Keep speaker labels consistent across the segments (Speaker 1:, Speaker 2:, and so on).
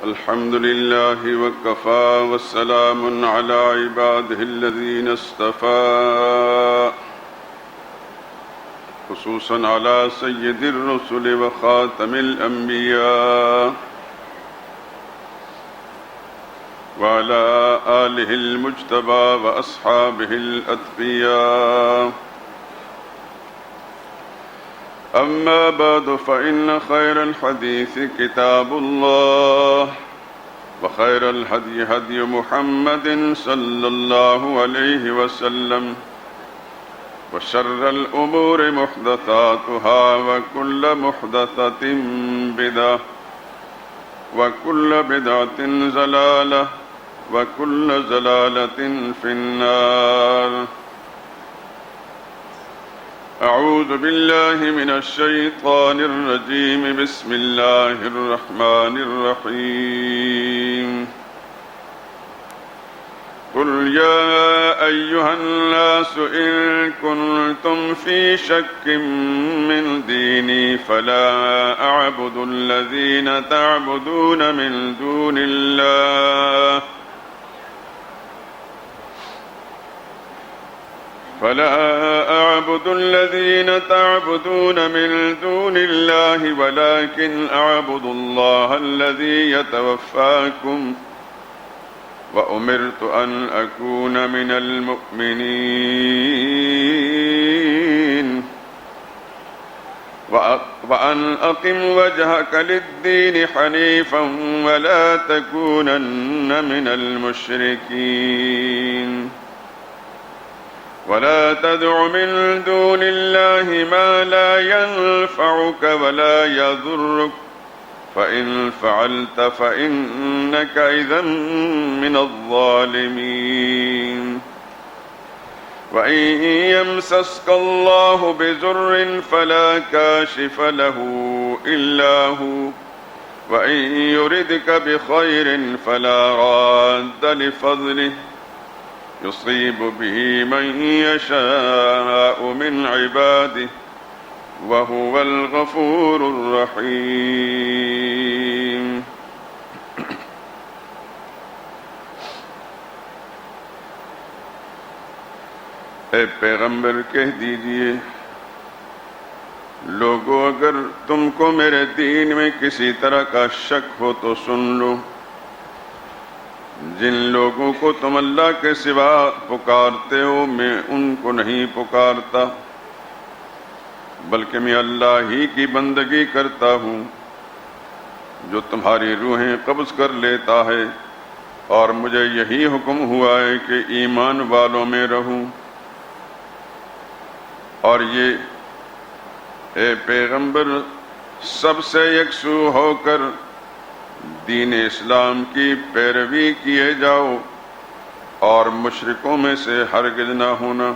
Speaker 1: الحمد لله وكفى والسلام على عباده الذين اصطفى خصوصا على سيد الرسل وخاتم الأنبياء وعلى آله المجتبى وأصحابه الأتقياء. أما بعد فإن خير الحديث كتاب الله وخير الهدي هدي محمد صلى الله عليه وسلم وشر الأمور محدثاتها وكل محدثة بدعة وكل بدعة ضلالة وكل ضلالة في النار. أعوذ بالله من الشيطان الرجيم. بسم الله الرحمن الرحيم. قل يا أيها الناس إن كنتم في شك من ديني فلا أعبد الذين تعبدون من دون الله ولكن أعبد الله الذي يتوفاكم وأمرت أن أكون من المؤمنين وأن أقم وجهك للدين حنيفا ولا تكونن من المشركين ولا تدع من دون الله ما لا ينفعك ولا يضرك فإن فعلت فإنك إذا من الظالمين. وإن يمسسك الله بضر فلا كاشف له إلا هو وإن يردك بخير فلا راد لفضله يصيب به من يشاء من عباده وهو الغفور الرحيم. اے پیغمبر کہہ دیجئے لوگو اگر تم کو میرے دین میں کسی طرح کا شک ہو تو سن لو. جن لوگوں کو تم اللہ کے سوا پکارتے ہو میں ان کو نہیں پکارتا بلکہ میں اللہ ہی کی بندگی کرتا ہوں جو تمہاری روحیں قبض کر لیتا ہے اور مجھے یہی حکم ہوا ہے کہ ایمان والوں میں رہوں. اور یہ اے پیغمبر سب سے یکسو ہو کر دین اسلام کی پیروی کیے جاؤ اور مشرکوں میں سے ہرگز نہ ہونا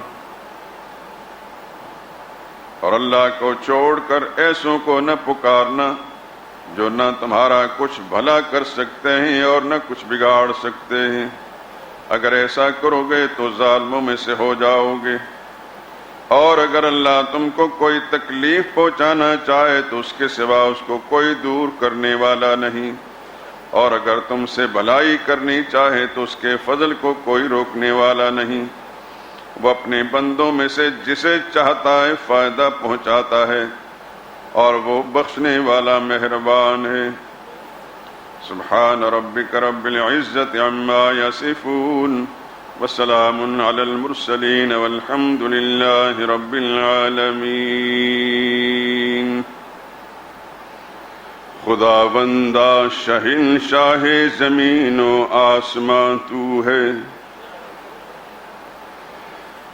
Speaker 1: اور اللہ کو چھوڑ کر ایسوں کو نہ پکارنا جو نہ تمہارا کچھ بھلا کر سکتے ہیں اور نہ کچھ بگاڑ سکتے ہیں. اگر ایسا کرو گے تو ظالموں میں سے ہو جاؤ گے. اور اگر اللہ تم کو کوئی تکلیف پہنچانا چاہے تو اس کے سوا اس کو کوئی دور کرنے والا نہیں. اور اگر تم سے بھلائی کرنی چاہے تو اس کے فضل کو کوئی روکنے والا نہیں. وہ اپنے بندوں میں سے جسے چاہتا ہے فائدہ پہنچاتا ہے اور وہ بخشنے والا مہربان ہے. سبحان ربک رب العزت عما یصفون وسلام علی المرسلین والحمد للہ رب العالمین. خداوندہ شہنشاہ زمین و آسمان تو ہے.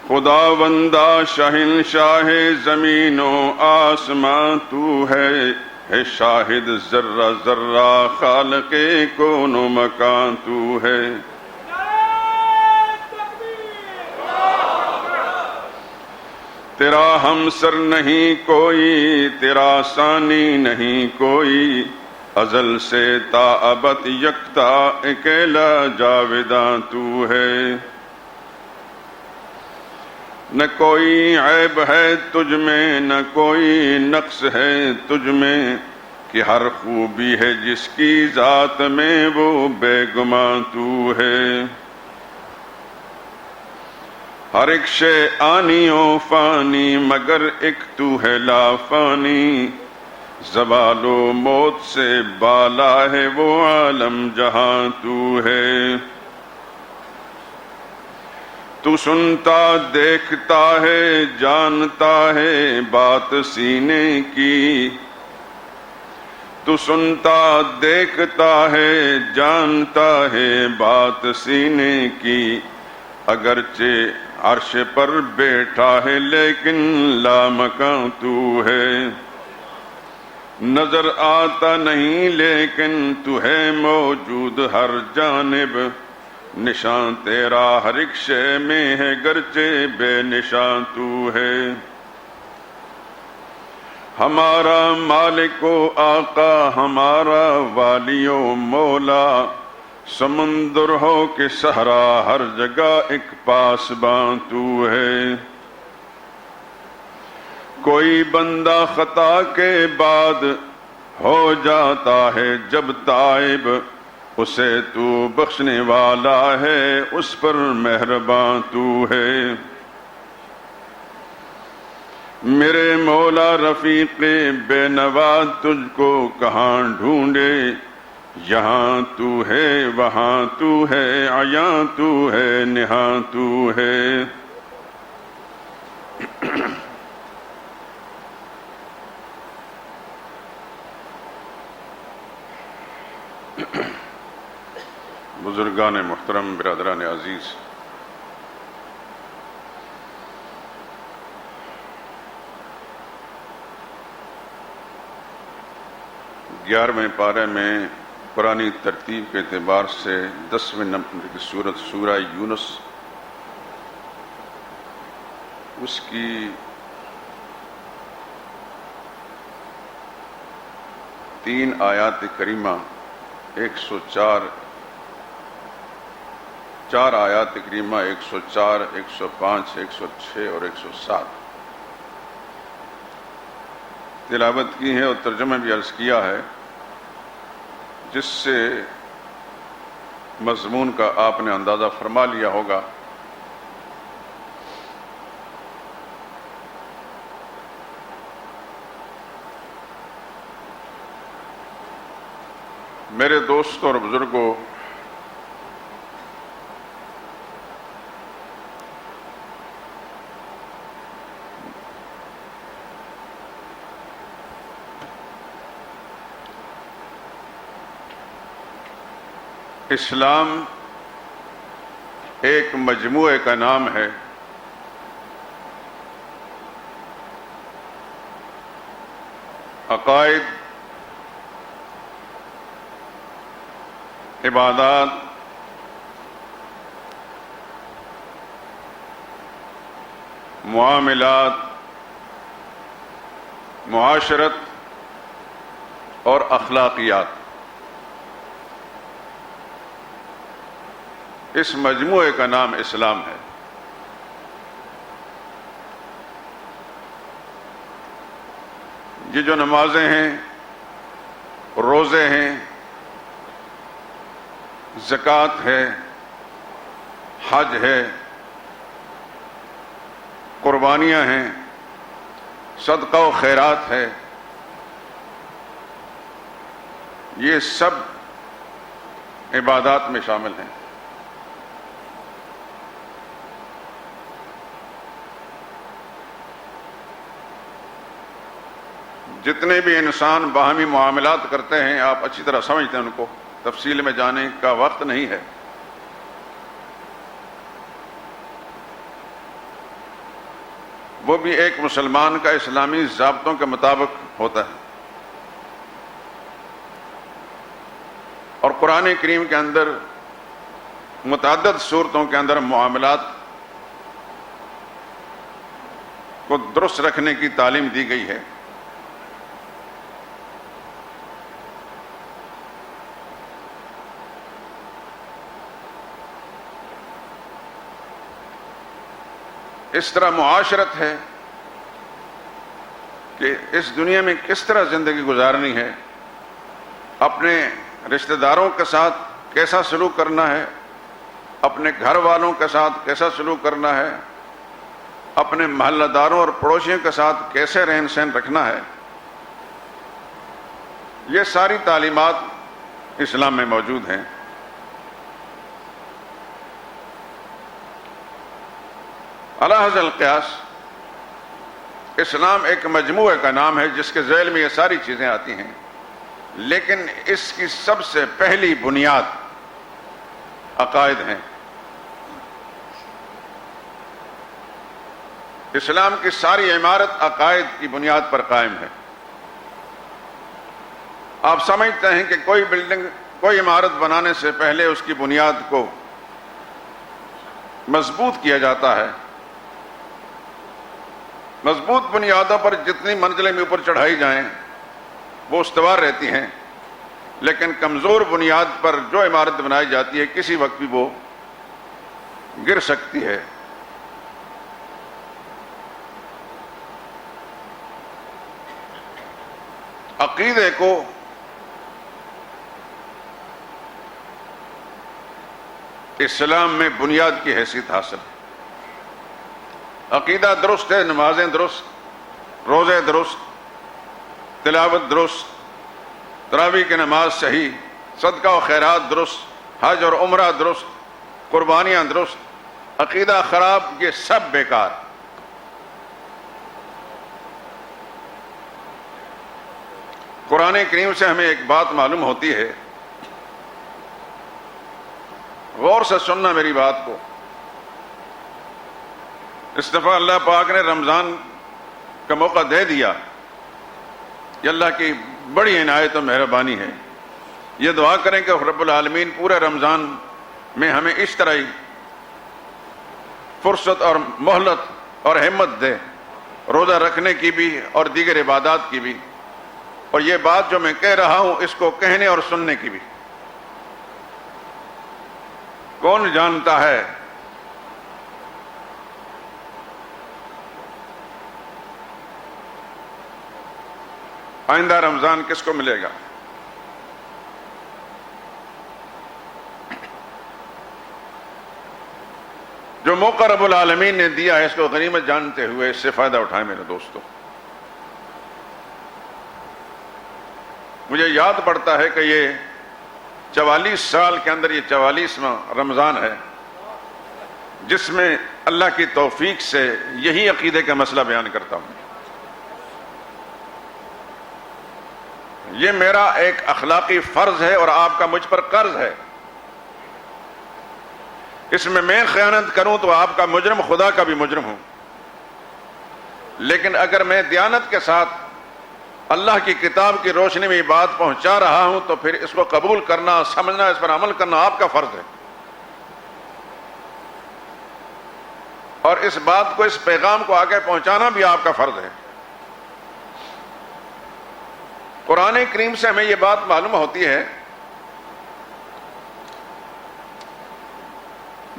Speaker 1: خداوندہ شہنشاہ زمین و آسمان تو ہے شاہد ذرہ ذرہ خالق کون و مکان تو ہے. تیرا ہمسر نہیں کوئی تیرا ثانی نہیں کوئی ازل سے تا ابد یکتا اکیلا جاویداں تو ہے. نہ کوئی عیب ہے تجھ میں نہ کوئی نقص ہے تجھ میں کہ ہر خوبی ہے جس کی ذات میں وہ بے گماں تو ہے۔ ہر ایک شے آنی و فانی مگر ایک تو ہے لا فانی، زوال و موت سے بالا ہے وہ عالم جہاں تو ہے۔ تو سنتا دیکھتا ہے جانتا ہے بات سینے کی، تو سنتا دیکھتا ہے جانتا ہے بات سینے کی، اگرچہ عرش پر بیٹھا ہے لیکن لامکاں تو ہے۔ نظر آتا نہیں لیکن تو ہے موجود ہر جانب، نشان تیرا ہر ایک شے میں ہے گرچہ بے نشان تو ہے۔ ہمارا مالک و آقا ہمارا والی و مولا، سمندر ہو کہ صحرا ہر جگہ ایک پاسباں تو ہے۔ کوئی بندہ خطا کے بعد ہو جاتا ہے جب تائب، اسے تو بخشنے والا ہے اس پر مہرباں تو ہے۔ میرے مولا رفیق بے نوا تجھ کو کہاں ڈھونڈے، یہاں تو ہے وہاں تو ہے عیاں تو ہے نہاں تو ہے۔ بزرگان محترم، برادران عزیز، 11ویں پارے میں قرآنی ترتیب کے اعتبار سے 10ویں نمبر کی سورت سورہ یونس، اس کی 3 آیات کریمہ 104 4 آیات کریمہ 104 105 106 اور 107 تلاوت کی ہے اور ترجمہ بھی عرض کیا ہے، جس سے مضمون کا آپ نے اندازہ فرما لیا ہوگا۔ میرے دوستوں اور بزرگوں، اسلام ایک مجموعے کا نام ہے۔ عقائد، عبادات، معاملات، معاشرت اور اخلاقیات، اس مجموعے کا نام اسلام ہے۔ یہ جو نمازیں ہیں، روزے ہیں، زکوٰۃ ہے، حج ہے، قربانیاں ہیں، صدقہ و خیرات ہے، یہ سب عبادات میں شامل ہیں۔ جتنے بھی انسان باہمی معاملات کرتے ہیں، آپ اچھی طرح سمجھتے ہیں، ان کو تفصیل میں جانے کا وقت نہیں ہے۔ وہ بھی ایک مسلمان کا اسلامی ضابطوں کے مطابق ہوتا ہے، اور قرآن کریم کے اندر متعدد صورتوں کے اندر معاملات کو درست رکھنے کی تعلیم دی گئی ہے۔ اس طرح معاشرت ہے کہ اس دنیا میں کس طرح زندگی گزارنی ہے، اپنے رشتہ داروں کے ساتھ کیسا سلوک کرنا ہے، اپنے گھر والوں کے ساتھ کیسا سلوک کرنا ہے، اپنے محلہ داروں اور پڑوسیوں کے ساتھ کیسے رہن سہن رکھنا ہے، یہ ساری تعلیمات اسلام میں موجود ہیں۔ علی ھذا القیاس اسلام ایک مجموعے کا نام ہے جس کے ذیل میں یہ ساری چیزیں آتی ہیں، لیکن اس کی سب سے پہلی بنیاد عقائد ہیں۔ اسلام کی ساری عمارت عقائد کی بنیاد پر قائم ہے۔ آپ سمجھتے ہیں کہ کوئی بلڈنگ، کوئی عمارت بنانے سے پہلے اس کی بنیاد کو مضبوط کیا جاتا ہے۔ مضبوط بنیادوں پر جتنی منزلیں میں اوپر چڑھائی جائیں وہ استوار رہتی ہیں، لیکن کمزور بنیاد پر جو عمارت بنائی جاتی ہے کسی وقت بھی وہ گر سکتی ہے۔ عقیدے کو اسلام میں بنیاد کی حیثیت حاصل ہے۔ عقیدہ درست ہے، نمازیں درست، روزے درست، تلاوت درست، تراویح کی نماز صحیح، صدقہ و خیرات درست، حج اور عمرہ درست، قربانیاں درست، عقیدہ خراب، یہ سب بیکار۔ قرآن کریم سے ہمیں ایک بات معلوم ہوتی ہے، غور سے سننا میری بات کو۔ اس دفعہ اللہ پاک نے رمضان کا موقع دے دیا، یہ اللہ کی بڑی عنایت و مہربانی ہے۔ یہ دعا کریں کہ رب العالمین پورے رمضان میں ہمیں اس طرح ہی فرصت اور مہلت اور ہمت دے، روزہ رکھنے کی بھی اور دیگر عبادات کی بھی، اور یہ بات جو میں کہہ رہا ہوں اس کو کہنے اور سننے کی بھی۔ کون جانتا ہے آئندہ رمضان کس کو ملے گا؟ جو موقع رب العالمین نے دیا ہے اس کو غنیمت جانتے ہوئے اس سے فائدہ اٹھائیں میرے دوستو۔ مجھے یاد پڑتا ہے کہ یہ 44 سال کے اندر یہ 44واں رمضان ہے جس میں اللہ کی توفیق سے یہی عقیدے کا مسئلہ بیان کرتا ہوں۔ یہ میرا ایک اخلاقی فرض ہے اور آپ کا مجھ پر قرض ہے۔ اس میں خیانت کروں تو آپ کا مجرم خدا کا بھی مجرم ہوں، لیکن اگر میں دیانت کے ساتھ اللہ کی کتاب کی روشنی میں یہ بات پہنچا رہا ہوں تو پھر اس کو قبول کرنا، سمجھنا، اس پر عمل کرنا آپ کا فرض ہے، اور اس بات کو، اس پیغام کو آگے پہنچانا بھی آپ کا فرض ہے۔ قرآن کریم سے ہمیں یہ بات معلوم ہوتی ہے،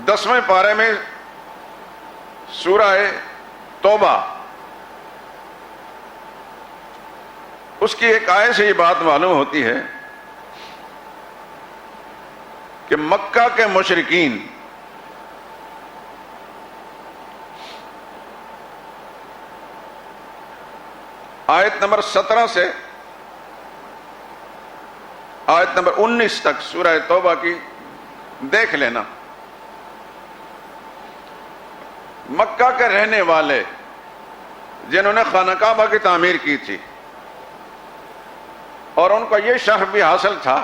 Speaker 1: 10ویں پارے میں سورہ توبہ، اس کی ایک آیت سے یہ بات معلوم ہوتی ہے کہ مکہ کے مشرکین آیت نمبر 17 سے آیت نمبر 19 تک سورہ توبہ کی دیکھ لینا۔ مکہ کے رہنے والے جنہوں نے خانہ کعبہ کی تعمیر کی تھی اور ان کو یہ شرف بھی حاصل تھا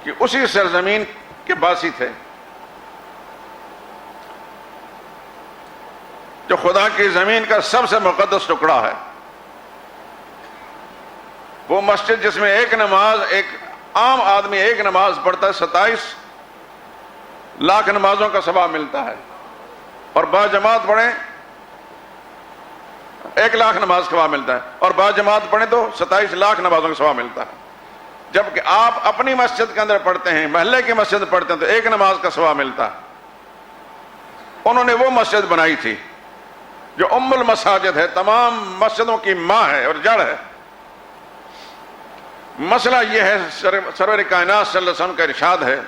Speaker 1: کہ اسی سرزمین کے باسی تھے جو خدا کی زمین کا سب سے مقدس ٹکڑا ہے، وہ مسجد جس میں ایک نماز، ایک عام آدمی ایک نماز پڑھتا ہے 27 لاکھ نمازوں کا ثواب ملتا ہے، اور با جماعت پڑھیں 1 لاکھ نماز کا ثواب ملتا ہے، اور با جماعت پڑھیں تو 27 لاکھ نمازوں کا ثواب ملتا ہے۔ جبکہ آپ اپنی مسجد کے اندر پڑھتے ہیں، محلے کی مسجد پڑھتے ہیں تو 1 نماز کا ثواب ملتا ہے۔ انہوں نے وہ مسجد بنائی تھی جو ام المساجد ہے، تمام مسجدوں کی ماں ہے اور جڑ ہے، مسئلہ یہ ہے، سرور کائنات صلی اللہ علیہ وسلم کا ارشاد ہے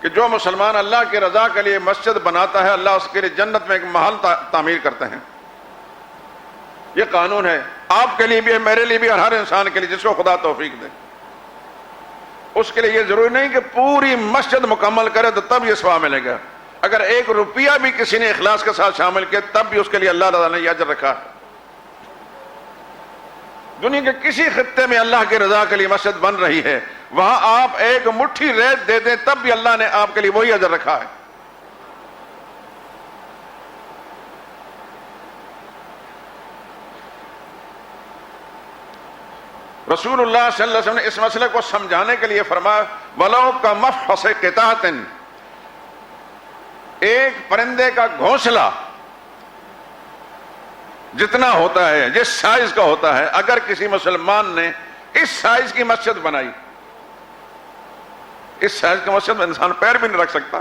Speaker 1: کہ جو مسلمان اللہ کی رضا کے لیے مسجد بناتا ہے اللہ اس کے لیے جنت میں ایک محل تعمیر کرتے ہیں۔ یہ قانون ہے آپ کے لیے بھی ہے، میرے لیے بھی، اور ہر انسان کے لیے جس کو خدا توفیق دے۔ اس کے لیے یہ ضروری نہیں کہ پوری مسجد مکمل کرے تو تب یہ ثواب ملے گا، اگر 1 روپیہ بھی کسی نے اخلاص کے ساتھ شامل کیا تب بھی اس کے لیے اللہ تعالیٰ نے یہ اجر رکھا ہے۔ دنیا کے کسی خطے میں اللہ کی رضا کے لیے مسجد بن رہی ہے، وہاں آپ 1 مٹھی ریت دے دیں تب بھی اللہ نے آپ کے لیے وہی اجر رکھا ہے۔ رسول اللہ صلی اللہ علیہ وسلم نے اس مسئلے کو سمجھانے کے لیے فرمایا وَلَوْ كَمَفْحَصِ قِطَعَةٍ، ایک پرندے کا گھونسلہ جتنا ہوتا ہے، جس سائز کا ہوتا ہے، اگر کسی مسلمان نے اس سائز کی مسجد بنائی، اس سائز کی مسجد میں انسان پیر بھی نہیں رکھ سکتا،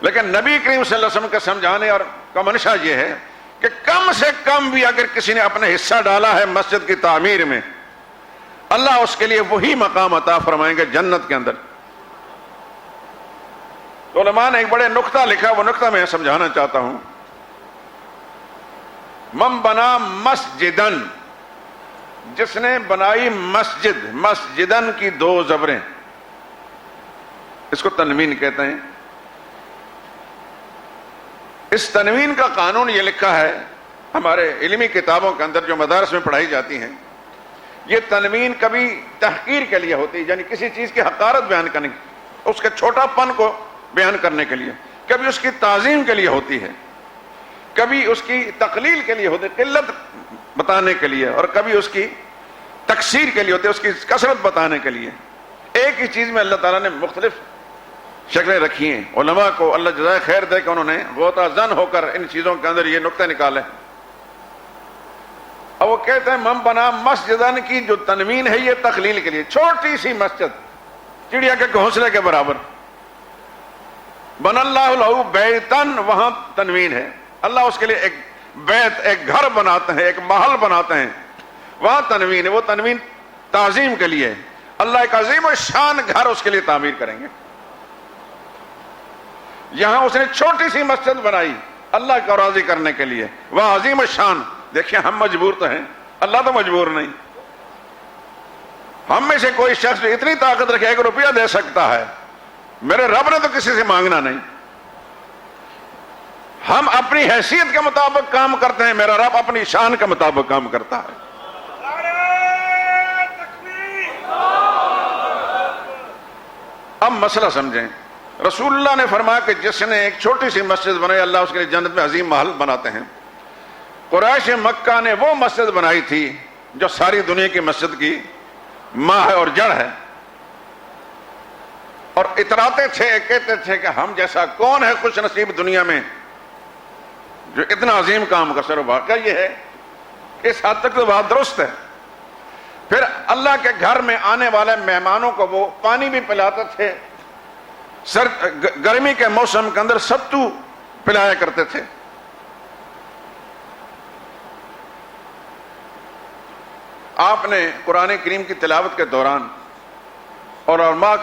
Speaker 1: لیکن نبی کریم صلی اللہ علیہ وسلم کا سمجھانے اور کا منشا یہ ہے کہ کم سے کم بھی اگر کسی نے اپنا حصہ ڈالا ہے مسجد کی تعمیر میں، اللہ اس کے لیے وہی مقام عطا فرمائیں گے جنت کے اندر۔ تو علماء نے ایک بڑے نقطہ لکھا، وہ نقطہ میں سمجھانا چاہتا ہوں۔ من بنا مسجدن، جس نے بنائی مسجد، مسجدن کی 2 زبریں، اس کو تنوین کہتے ہیں۔ اس تنوین کا قانون یہ لکھا ہے ہمارے علمی کتابوں کے اندر جو مدارس میں پڑھائی جاتی ہیں، یہ تنوین کبھی تحقیر کے لیے ہوتی ہے، یعنی کسی چیز کی حقارت بیان کرنے، اس کے چھوٹا پن کو بیان کرنے کے لیے، کبھی اس کی تعظیم کے لیے ہوتی ہے، کبھی اس کی تقلیل کے لیے ہوتی ہے، قلت بتانے کے لیے، اور کبھی اس کی تکثیر کے لیے ہوتی ہے، اس کی کثرت بتانے کے لیے۔ ایک ہی چیز میں اللہ تعالیٰ نے مختلف شکلیں رکھی ہیں۔ علماء کو اللہ جزائے خیر دے کہ انہوں نے غوطہ زن ہو کر ان چیزوں کے اندر یہ نقطے نکالے۔ اب وہ کہتے ہیں من بنا مسجدن کی جو تنوین ہے یہ تقلیل کے لیے، چھوٹی سی مسجد چڑیا کے گھونسلے کے برابر۔ بن اللہ لہ بیتن، وہاں تنوین ہے، اللہ اس کے لیے ایک بیت، ایک گھر بناتے ہیں، ایک محل بناتے ہیں، وہاں تنوین ہے۔ وہ تنوین تعظیم کے لیے، اللہ ایک عظیم و شان گھر اس کے لیے تعمیر کریں گے۔ یہاں اس نے چھوٹی سی مسجد بنائی اللہ کو راضی کرنے کے لیے، وہ عظیم و شان۔ دیکھیں ہم مجبور تو ہیں، اللہ تو مجبور نہیں۔ ہم میں سے کوئی شخص اتنی طاقت رکھے 1 روپیہ دے سکتا ہے، میرے رب نے تو کسی سے مانگنا نہیں۔ ہم اپنی حیثیت کے مطابق کام کرتے ہیں، میرا رب اپنی شان کے مطابق کام کرتا ہے۔ اب مسئلہ سمجھیں، رسول اللہ نے فرمایا کہ جس نے ایک چھوٹی سی مسجد بنائی اللہ اس کے لیے جنت میں عظیم محل بناتے ہیں۔ قریش مکہ نے وہ مسجد بنائی تھی جو ساری دنیا کی مسجد کی ماں ہے اور جڑ ہے، اور اتراتے تھے، کہتے تھے کہ ہم جیسا کون ہے خوش نصیب دنیا میں جو اتنا عظیم کام کر سکے۔ واقعہ یہ ہے کہ اس حد تک تو بات درست ہے۔ پھر اللہ کے گھر میں آنے والے مہمانوں کو وہ پانی بھی پلاتے تھے، گرمی کے موسم کے اندر ستو پلایا کرتے تھے۔ آپ نے قرآن کریم کی تلاوت کے دوران اور علماء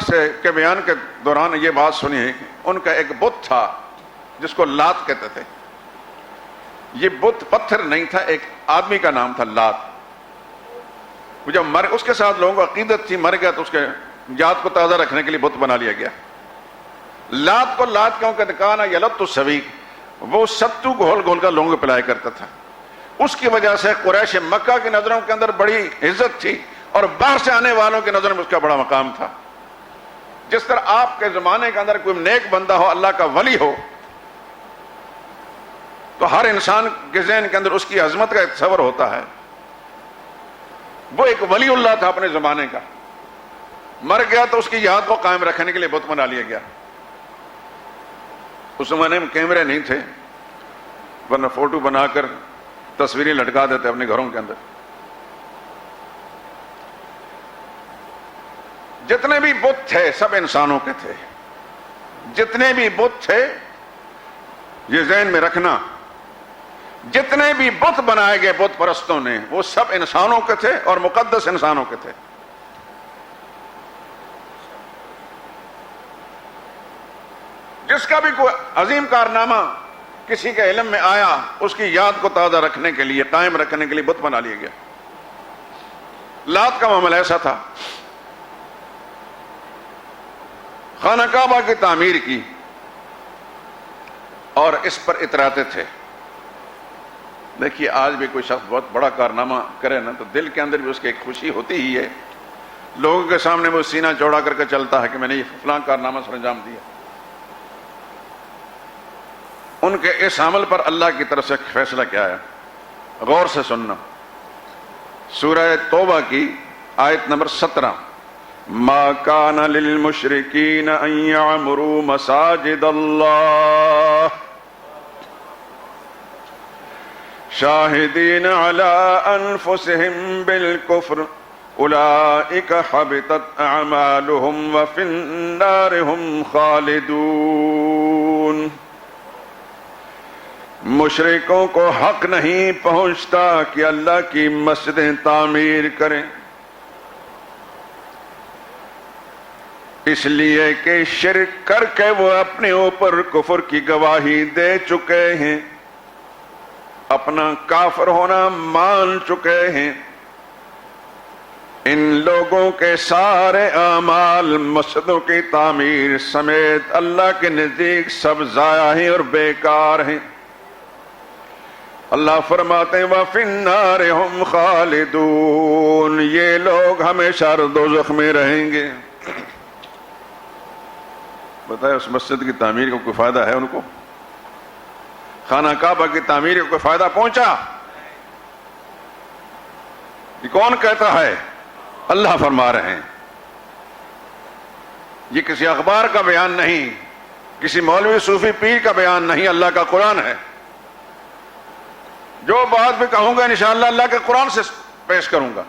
Speaker 1: کے بیان کے دوران یہ بات سنی ہے کہ ان کا ایک بت تھا جس کو لات کہتے تھے۔ یہ بت پتھر نہیں تھا، ایک آدمی کا نام تھا لات۔ وہ جب اس کے ساتھ لوگوں کو عقیدت تھی، مر گیا تو اس کے یاد کو تازہ رکھنے کے لیے بت بنا لیا گیا۔ لات کو لات کیوں کہتے؟ کانا یلت السویق، وہ ستو گھول گھول کر لوگوں کو پلایا کرتا تھا۔ اس کی وجہ سے قریش مکہ کی نظروں کے اندر بڑی عزت تھی اور باہر سے آنے والوں کی نظروں میں اس کا بڑا مقام تھا۔ جس طرح آپ کے زمانے کے اندر کوئی نیک بندہ ہو، اللہ کا ولی ہو، تو ہر انسان کے ذہن کے اندر اس کی عظمت کا ایک تصور ہوتا ہے۔ وہ ایک ولی اللہ تھا اپنے زمانے کا، مر گیا تو اس کی یاد کو قائم رکھنے کے لیے بت بنا لیا گیا۔ اس زمانے میں کیمرے نہیں تھے، ورنہ فوٹو بنا کر تصویریں لٹکا دیتے اپنے گھروں کے اندر۔ جتنے بھی بت تھے سب انسانوں کے تھے، جتنے بھی بت تھے، یہ ذہن میں رکھنا، جتنے بھی بت بنائے گئے بت پرستوں نے وہ سب انسانوں کے تھے اور مقدس انسانوں کے تھے۔ جس کا بھی کوئی عظیم کارنامہ کسی کے علم میں آیا، اس کی یاد کو تازہ رکھنے کے لیے، قائم رکھنے کے لیے بت بنا لیا گیا۔ لات کا معاملہ ایسا تھا، خانہ کعبہ کی تعمیر کی اور اس پر اتراتے تھے۔ دیکھیے آج بھی کوئی شخص بہت بڑا کارنامہ کرے نا تو دل کے اندر بھی اس کی ایک خوشی ہوتی ہی ہے، لوگوں کے سامنے وہ سینہ چوڑا کر کے چلتا ہے کہ میں نے یہ فلاں کارنامہ سر انجام دیا۔ ان کے اس عمل پر اللہ کی طرف سے فیصلہ کیا ہے، غور سے سننا۔ سورہ توبہ کی آیت نمبر 17، ما کان للمشرکین ان یعمروا مساجد اللہ شاہدین علی انفسہم بالکفر اولئک حبطت اعمالہم وفی النار ہم خالدون۔ مشرکوں کو حق نہیں پہنچتا کہ اللہ کی مسجدیں تعمیر کریں، اس لیے کہ شرک کر کے وہ اپنے اوپر کفر کی گواہی دے چکے ہیں، اپنا کافر ہونا مان چکے ہیں۔ ان لوگوں کے سارے اعمال مسجدوں کی تعمیر سمیت اللہ کے نزدیک سب ضائع ہیں اور بیکار ہیں۔ اللہ فرماتے ہیں وَفِي النَّارِ هُمْ خَالِدُونَ، یہ لوگ ہمیشہ دوزخ میں رہیں گے۔ بتائے اس مسجد کی تعمیر کا کوئی فائدہ ہے ان کو؟ خانہ کعبہ کی تعمیر کا کوئی فائدہ پہنچا؟ یہ کون کہتا ہے؟ اللہ فرما رہے ہیں۔ یہ کسی اخبار کا بیان نہیں، کسی مولوی صوفی پیر کا بیان نہیں، اللہ کا قرآن ہے۔ جو بات بھی کہوں گا انشاءاللہ اللہ کے قرآن سے پیش کروں گا۔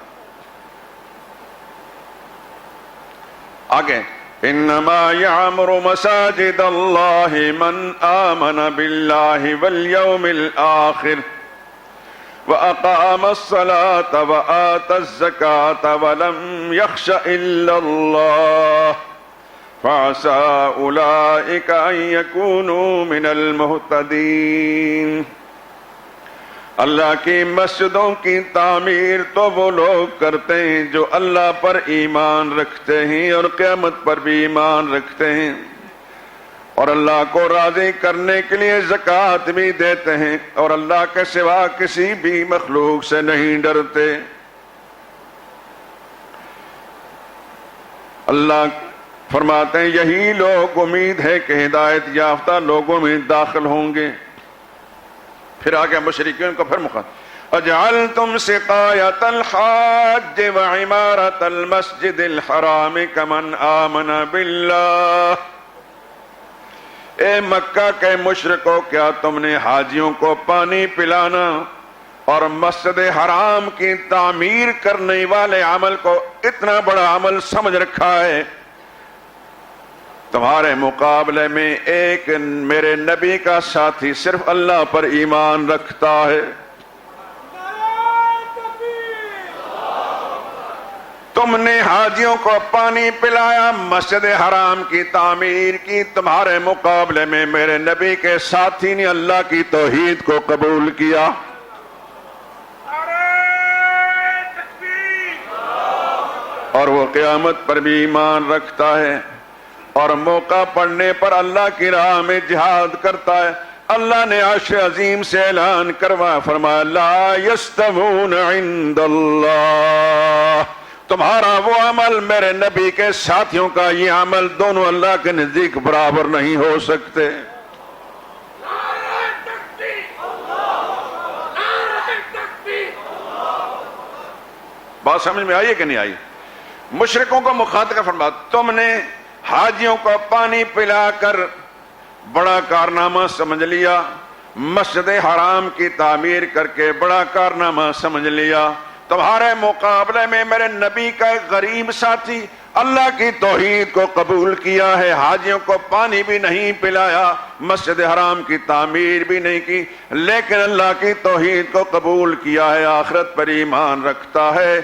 Speaker 1: آگے انما يعمر مساجد اللہ من آمن باللہ والیوم الآخر وأقام الصلاة وآتى الزكاة ولم يخش إلا الله فعسى أولئك أن يكونوا من المهتدين۔ اللہ کی مسجدوں کی تعمیر تو وہ لوگ کرتے ہیں جو اللہ پر ایمان رکھتے ہیں اور قیامت پر بھی ایمان رکھتے ہیں، اور اللہ کو راضی کرنے کے لیے زکوٰۃ بھی دیتے ہیں، اور اللہ کے سوا کسی بھی مخلوق سے نہیں ڈرتے۔ اللہ فرماتے ہیں یہی لوگ امید ہے کہ ہدایت یافتہ لوگوں میں داخل ہوں گے۔ پھر آگے مشرکین کو پھر مخاطب اجعلتم سقایۃ الحاج وعمارۃ المسجد الحرام کمن آمن باللہ، اے مکہ کے مشرکو کیا تم نے حاجیوں کو پانی پلانا اور مسجد حرام کی تعمیر کرنے والے عمل کو اتنا بڑا عمل سمجھ رکھا ہے؟ تمہارے مقابلے میں ایک میرے نبی کا ساتھی صرف اللہ پر ایمان رکھتا ہے، تم نے حاجیوں کو پانی پلایا، مسجد حرام کی تعمیر کی، تمہارے مقابلے میں میرے نبی کے ساتھی نے اللہ کی توحید کو قبول کیا۔ اور وہ قیامت پر بھی ایمان رکھتا ہے اور موقع پڑنے پر اللہ کی راہ میں جہاد کرتا ہے۔ اللہ نے عرش عظیم سے اعلان کروا فرمایا لا یستوون عند اللہ، تمہارا وہ عمل میرے نبی کے ساتھیوں کا یہ عمل دونوں اللہ کے نزدیک برابر نہیں ہو سکتے۔ بات سمجھ میں آئی ہے کہ نہیں آئی؟ مشرکوں کو مخاطب فرما تم نے حاجیوں کو پانی پلا کر بڑا کارنامہ سمجھ لیا، مسجد حرام کی تعمیر کر کے بڑا کارنامہ سمجھ لیا، تمہارے مقابلے میں میرے نبی کا ایک غریب ساتھی اللہ کی توحید کو قبول کیا ہے، حاجیوں کو پانی بھی نہیں پلایا، مسجد حرام کی تعمیر بھی نہیں کی، لیکن اللہ کی توحید کو قبول کیا ہے، آخرت پر ایمان رکھتا ہے،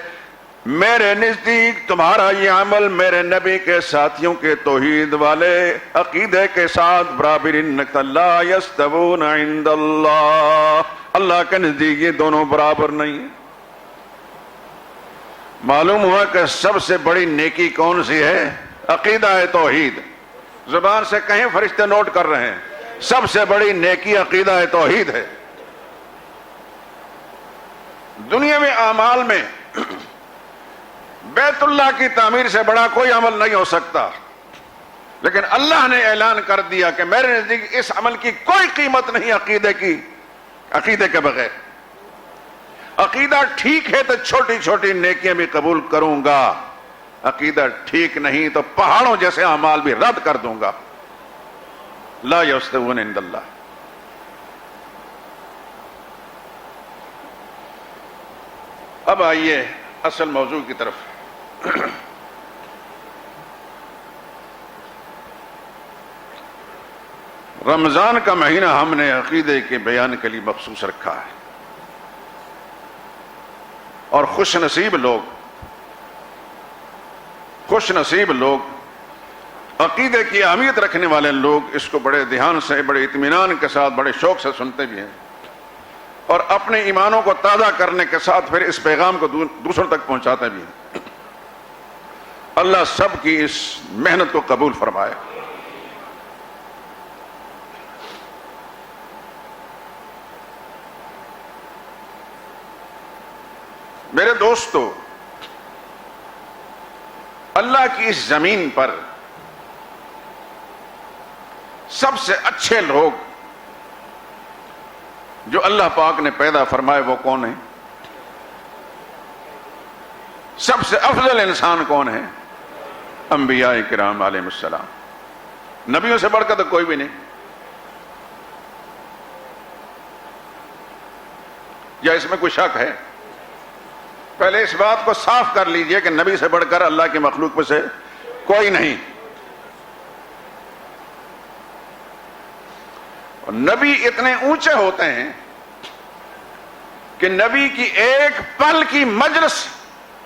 Speaker 1: میرے نزدیک تمہارا یہ عمل میرے نبی کے ساتھیوں کے توحید والے عقیدے کے ساتھ برابر انک لا یستوون عند اللہ، اللہ کے نزدیک یہ دونوں برابر نہیں ہیں۔ معلوم ہوا کہ سب سے بڑی نیکی کون سی ہے؟ عقیدہ توحید۔ زبان سے کہیں فرشتے نوٹ کر رہے ہیں، سب سے بڑی نیکی عقیدہ توحید ہے۔ دنیا میں اعمال میں بیت اللہ کی تعمیر سے بڑا کوئی عمل نہیں ہو سکتا، لیکن اللہ نے اعلان کر دیا کہ میرے نزدیک اس عمل کی کوئی قیمت نہیں عقیدے کے بغیر۔ عقیدہ ٹھیک ہے تو چھوٹی چھوٹی نیکیاں بھی قبول کروں گا، عقیدہ ٹھیک نہیں تو پہاڑوں جیسے اعمال بھی رد کر دوں گا۔ لا یستوون عند اللہ۔ اب آئیے اصل موضوع کی طرف۔ رمضان کا مہینہ ہم نے عقیدے کے بیان کے لیے مخصوص رکھا ہے، اور خوش نصیب لوگ عقیدے کی اہمیت رکھنے والے لوگ اس کو بڑے دھیان سے، بڑے اطمینان کے ساتھ، بڑے شوق سے سنتے بھی ہیں، اور اپنے ایمانوں کو تازہ کرنے کے ساتھ پھر اس پیغام کو دوسروں تک پہنچاتے بھی ہیں۔ اللہ سب کی اس محنت کو قبول فرمائے۔ میرے دوستو، اللہ کی اس زمین پر سب سے اچھے لوگ جو اللہ پاک نے پیدا فرمائے وہ کون ہیں؟ سب سے افضل انسان کون ہے؟ انبیاء کرام علیہ السلام۔ نبیوں سے بڑھ کر تو کوئی بھی نہیں۔ یا اس میں کوئی شک ہے؟ پہلے اس بات کو صاف کر لیجئے کہ نبی سے بڑھ کر اللہ کی مخلوق میں سے کوئی نہیں۔ نبی اتنے اونچے ہوتے ہیں کہ نبی کی ایک پل کی مجلس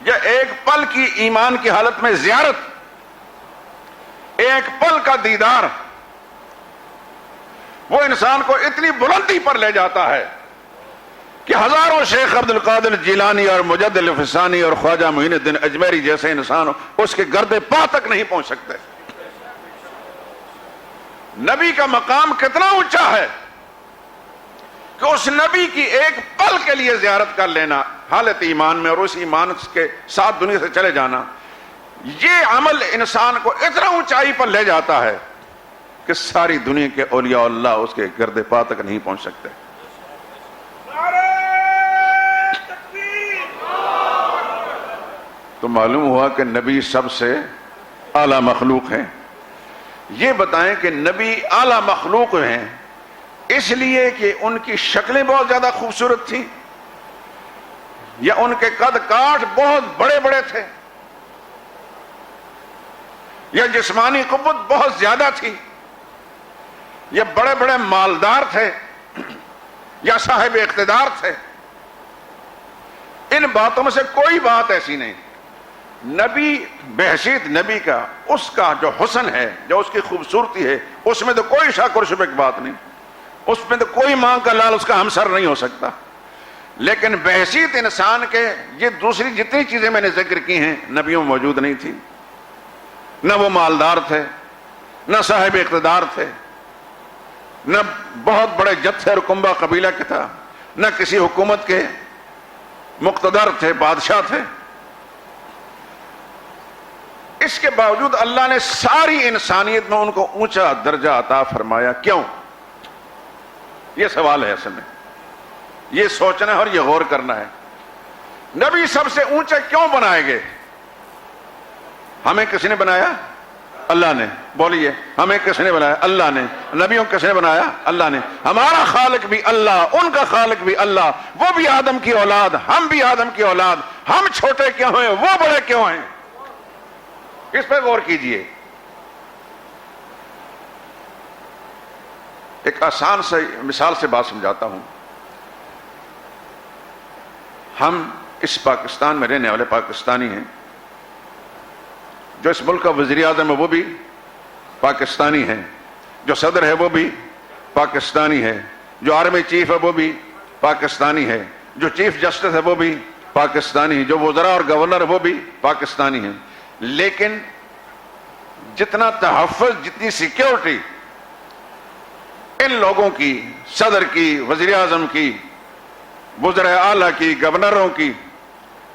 Speaker 1: یا ایک پل کی ایمان کی حالت میں زیارت، ایک پل کا دیدار، وہ انسان کو اتنی بلندی پر لے جاتا ہے کہ ہزاروں شیخ عبد القادر جیلانی اور مجد الفسانی اور خواجہ معین الدین اجمیری جیسے انسان اس کے گرد پا تک نہیں پہنچ سکتے۔ نبی کا مقام کتنا اونچا ہے کہ اس نبی کی ایک پل کے لیے زیارت کر لینا حالت ایمان میں، اور اس ایمان کے ساتھ دنیا سے چلے جانا، یہ عمل انسان کو اتنا اونچائی پر لے جاتا ہے کہ ساری دنیا کے اولیاء اللہ اس کے گرد پا تک نہیں پہنچ سکتے۔ تو معلوم ہوا کہ نبی سب سے اعلیٰ مخلوق ہیں۔ یہ بتائیں کہ نبی اعلیٰ مخلوق ہیں اس لیے کہ ان کی شکلیں بہت زیادہ خوبصورت تھیں، یا ان کے قد کاٹ بہت بڑے بڑے تھے، یا جسمانی قوت بہت زیادہ تھی، یا بڑے بڑے مالدار تھے، یا صاحب اقتدار تھے؟ ان باتوں میں سے کوئی بات ایسی نہیں۔ نبی بحیثیت نبی کا، اس کا جو حسن ہے، جو اس کی خوبصورتی ہے، اس میں تو کوئی شک اور شبہ کی بات نہیں، اس میں تو کوئی ماں کا لال اس کا ہمسر نہیں ہو سکتا۔ لیکن بحیثیت انسان کے یہ دوسری جتنی چیزیں میں نے ذکر کی ہیں نبیوں میں موجود نہیں تھی۔ نہ وہ مالدار تھے، نہ صاحب اقتدار تھے، نہ بہت بڑے جتھے اور کنبہ قبیلہ کے تھا، نہ کسی حکومت کے مقتدر تھے، بادشاہ تھے۔ اس کے باوجود اللہ نے ساری انسانیت میں ان کو اونچا درجہ عطا فرمایا۔ کیوں؟ یہ سوال ہے اصل میں، یہ سوچنا ہے اور یہ غور کرنا ہے۔ نبی سب سے اونچے کیوں بنائے گئے؟ ہمیں کس نے بنایا؟ اللہ نے۔ بولیے، ہمیں کس نے بنایا؟ اللہ نے۔ نبیوں کس نے بنایا؟ اللہ نے۔ ہمارا خالق بھی اللہ، ان کا خالق بھی اللہ، وہ بھی آدم کی اولاد، ہم بھی آدم کی اولاد۔ ہم چھوٹے کیوں ہیں، وہ بڑے کیوں ہیں؟ اس پہ غور کیجئے۔ ایک آسان سے مثال سے بات سمجھاتا ہوں۔ ہم اس پاکستان میں رہنے والے پاکستانی ہیں، جو اس ملک کا وزیر اعظم ہے وہ بھی پاکستانی ہے، جو صدر ہے وہ بھی پاکستانی ہے، جو آرمی چیف ہے وہ بھی پاکستانی ہے، جو چیف جسٹس ہے وہ بھی پاکستانی ہے، جو وزراء اور گورنر ہے وہ بھی پاکستانی ہیں۔ لیکن جتنا تحفظ، جتنی سیکیورٹی ان لوگوں کی، صدر کی، وزیر اعظم کی، وزراء اعلیٰ کی، گورنروں کی،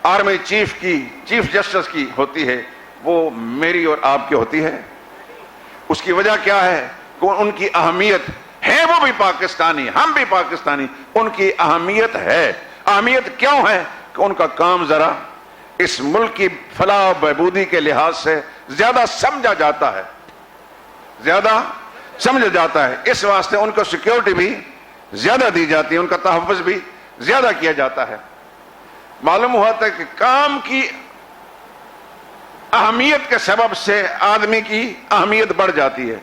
Speaker 1: آرمی چیف کی، چیف جسٹس کی ہوتی ہے، وہ میری اور آپ کی ہوتی ہے۔ اس کی وجہ کیا ہے کہ ان کی اہمیت ہے، وہ بھی پاکستانی، ہم بھی پاکستانی، ان کی اہمیت ہے۔ اہمیت کیوں ہے کہ ان کا کام ذرا اس ملک کی فلاح و بہبودی کے لحاظ سے زیادہ سمجھا جاتا ہے، زیادہ سمجھا جاتا ہے، اس واسطے ان کو سیکیورٹی بھی زیادہ دی جاتی ہے، ان کا تحفظ بھی زیادہ کیا جاتا ہے۔ معلوم ہوا تھا کہ کام کی اہمیت کے سبب سے آدمی کی اہمیت بڑھ جاتی ہے۔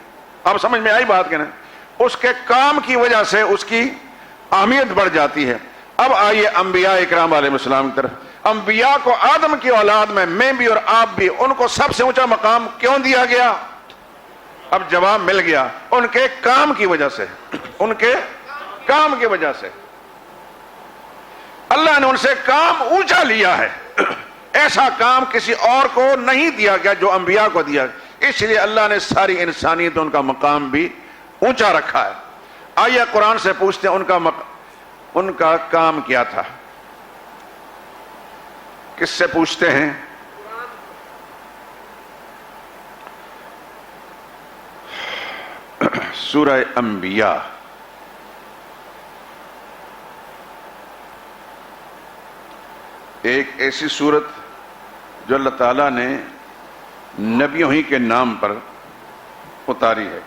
Speaker 1: اب سمجھ میں آئی بات کہ نہیں؟ اس کے کام کی وجہ سے اس کی اہمیت بڑھ جاتی ہے۔ اب آئیے انبیاء اکرام علیہ السلام کی طرف۔ انبیاء کو آدم کی اولاد میں بھی اور آپ بھی، ان کو سب سے اونچا مقام کیوں دیا گیا؟ اب جواب مل گیا، ان کے کام کی وجہ سے، ان کے کام کی وجہ سے اللہ نے ان سے کام اونچا لیا ہے۔ ایسا کام کسی اور کو نہیں دیا گیا جو انبیاء کو دیا گیا، اس لیے اللہ نے ساری انسانیت ان کا مقام بھی اونچا رکھا ہے۔ آئیے قرآن سے پوچھتے ہیں ان کا کام کیا تھا؟ کس سے پوچھتے ہیں؟ سورہ انبیاء ایک ایسی سورت جو اللہ تعالیٰ نے نبیوں ہی کے نام پر اتاری ہے۔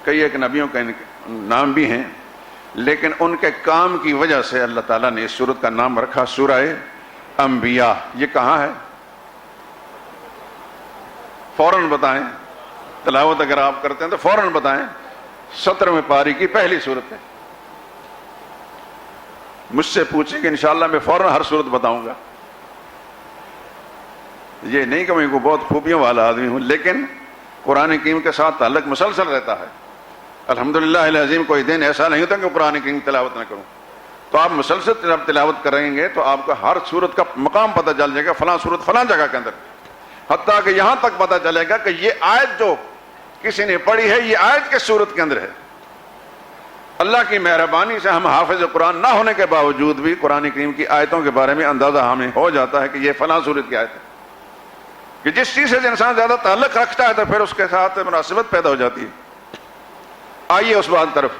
Speaker 1: کئی ایک نبیوں کے نام بھی ہیں، لیکن ان کے کام کی وجہ سے اللہ تعالیٰ نے اس سورت کا نام رکھا سورہ انبیاء۔ یہ کہاں ہے؟ فوراً بتائیں، تلاوت اگر آپ کرتے ہیں تو فوراً بتائیں۔ 17ویں پاری کی پہلی سورت ہے۔ مجھ سے پوچھیں کہ انشاءاللہ میں فوراً ہر سورت بتاؤں گا۔ یہ نہیں کہ میں کوئی بہت خوبیوں والا آدمی ہوں، لیکن قرآن کریم کے ساتھ تعلق مسلسل رہتا ہے۔ الحمدللہ العظیم کوئی دن ایسا نہیں ہوتا کہ قرآن کریم تلاوت نہ کروں۔ تو آپ مسلسل تلاوت کریں گے تو آپ کو ہر سورت کا مقام پتہ چل جائے گا، فلاں سورت فلاں جگہ کے اندر، حتیٰ کہ یہاں تک پتہ چلے گا کہ یہ آیت جو کسی نے پڑھی ہے یہ آیت کے سورت کے اندر ہے۔ اللہ کی مہربانی سے ہم حافظ قرآن نہ ہونے کے باوجود بھی قرآن کریم کی آیتوں کے بارے میں اندازہ ہمیں ہو جاتا ہے کہ یہ فلاں سورت کی آیت ہے، کہ جس چیز سے انسان زیادہ تعلق رکھتا ہے تو پھر اس کے ساتھ مناسبت پیدا ہو جاتی ہے۔ آئیے اس بات طرف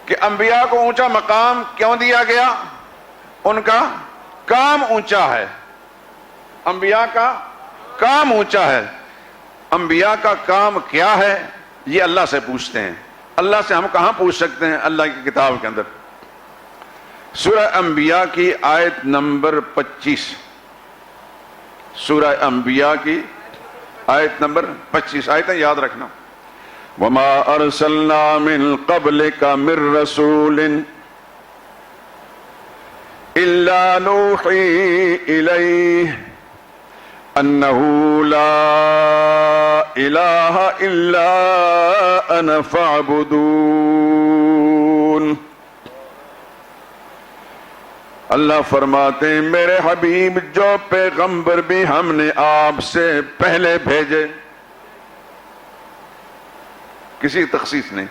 Speaker 1: کہ انبیاء کو اونچا مقام کیوں دیا گیا؟ ان کا کام اونچا ہے، انبیاء کا کام اونچا ہے۔ انبیاء کا کام کیا ہے یہ اللہ سے پوچھتے ہیں۔ اللہ سے ہم کہاں پوچھ سکتے ہیں؟ اللہ کی کتاب کے اندر سورہ انبیاء کی آیت نمبر 25، سورہ انبیاء کی آیت نمبر 25، آیتیں یاد رکھنا۔ وَمَا أَرْسَلْنَا مِن قَبْلِكَ مِن رَّسُولٍ إِلَّا نُوحِي إِلَيْهِ أَنَّهُ لَا إِلَٰهَ إِلَّا أَنَا فَاعْبُدُونِ۔ اللہ فرماتے ہیں میرے حبیب جو پیغمبر بھی ہم نے آپ سے پہلے بھیجے، کسی تخصیص نہیں،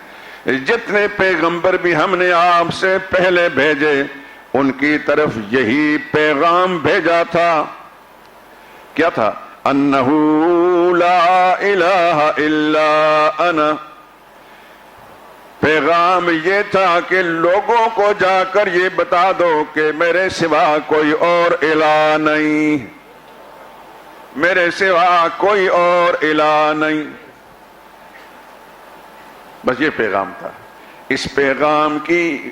Speaker 1: جتنے پیغمبر بھی ہم نے آپ سے پہلے بھیجے ان کی طرف یہی پیغام بھیجا تھا۔ کیا تھا؟ انہو لا الہ الا انا، پیغام یہ تھا کہ لوگوں کو جا کر یہ بتا دو کہ میرے سوا کوئی اور الہ نہیں، میرے سوا کوئی اور الہ نہیں۔ بس یہ پیغام تھا۔ اس پیغام کی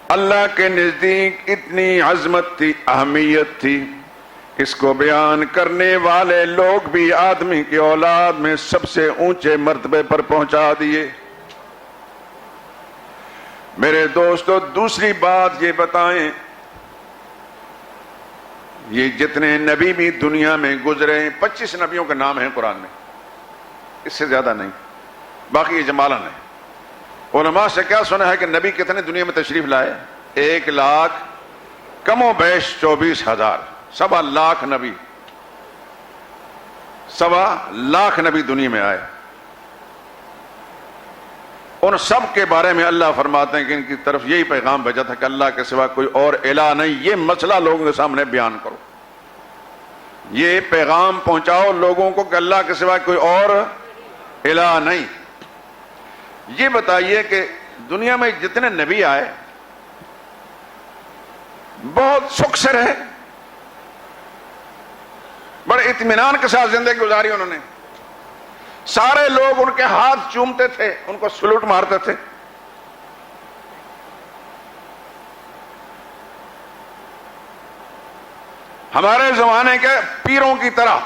Speaker 1: اللہ کے نزدیک اتنی عظمت تھی، اہمیت تھی، اس کو بیان کرنے والے لوگ بھی آدمی کی اولاد میں سب سے اونچے مرتبے پر پہنچا دیے۔ میرے دوستو دوسری بات یہ بتائیں یہ جتنے نبی بھی دنیا میں گزرے ہیں 25 نبیوں کے نام ہیں قرآن میں، اس سے زیادہ نہیں، باقی اجمالاً ہے۔ علماء سے کیا سنا ہے کہ نبی کتنے دنیا میں تشریف لائے؟ 1 لاکھ کم و بیش 24,000، 1.25 لاکھ نبی، 1.25 لاکھ نبی دنیا میں آئے۔ ان سب کے بارے میں اللہ فرماتے ہیں کہ ان کی طرف یہی پیغام بھیجا تھا کہ اللہ کے سوا کوئی اور الہ نہیں، یہ مسئلہ لوگوں کے سامنے بیان کرو، یہ پیغام پہنچاؤ لوگوں کو کہ اللہ کے سوا کوئی اور الہ نہیں۔ یہ بتائیے کہ دنیا میں جتنے نبی آئے بہت سکھ سے رہے، بڑے اطمینان کے ساتھ زندگی گزاری انہوں نے، سارے لوگ ان کے ہاتھ چومتے تھے، ان کو سلوٹ مارتے تھے۔ ہمارے زمانے کے پیروں کی طرح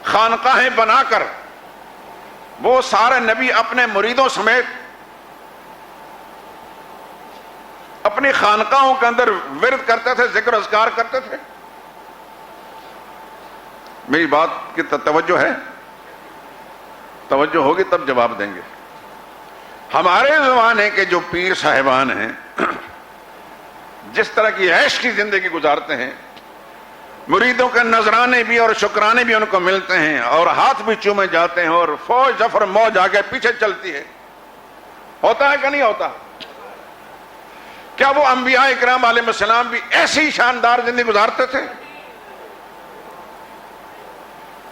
Speaker 1: خانقاہیں بنا کر وہ سارے نبی اپنے مریدوں سمیت اپنی خانقاہوں کے اندر ورد کرتے تھے، ذکر اذکار کرتے تھے۔ میری بات کی توجہ ہے؟ توجہ ہوگی تب جواب دیں گے۔ ہمارے زمانے کے جو پیر صاحبان ہیں جس طرح کی عیش کی زندگی گزارتے ہیں، مریدوں کے نذرانے بھی اور شکرانے بھی ان کو ملتے ہیں اور ہاتھ بھی چومے جاتے ہیں اور فوج ظفر موج آگے پیچھے چلتی ہے، ہوتا ہے کہ نہیں ہوتا؟ کیا وہ انبیاء اکرام علیہ السلام بھی ایسی شاندار زندگی گزارتے تھے؟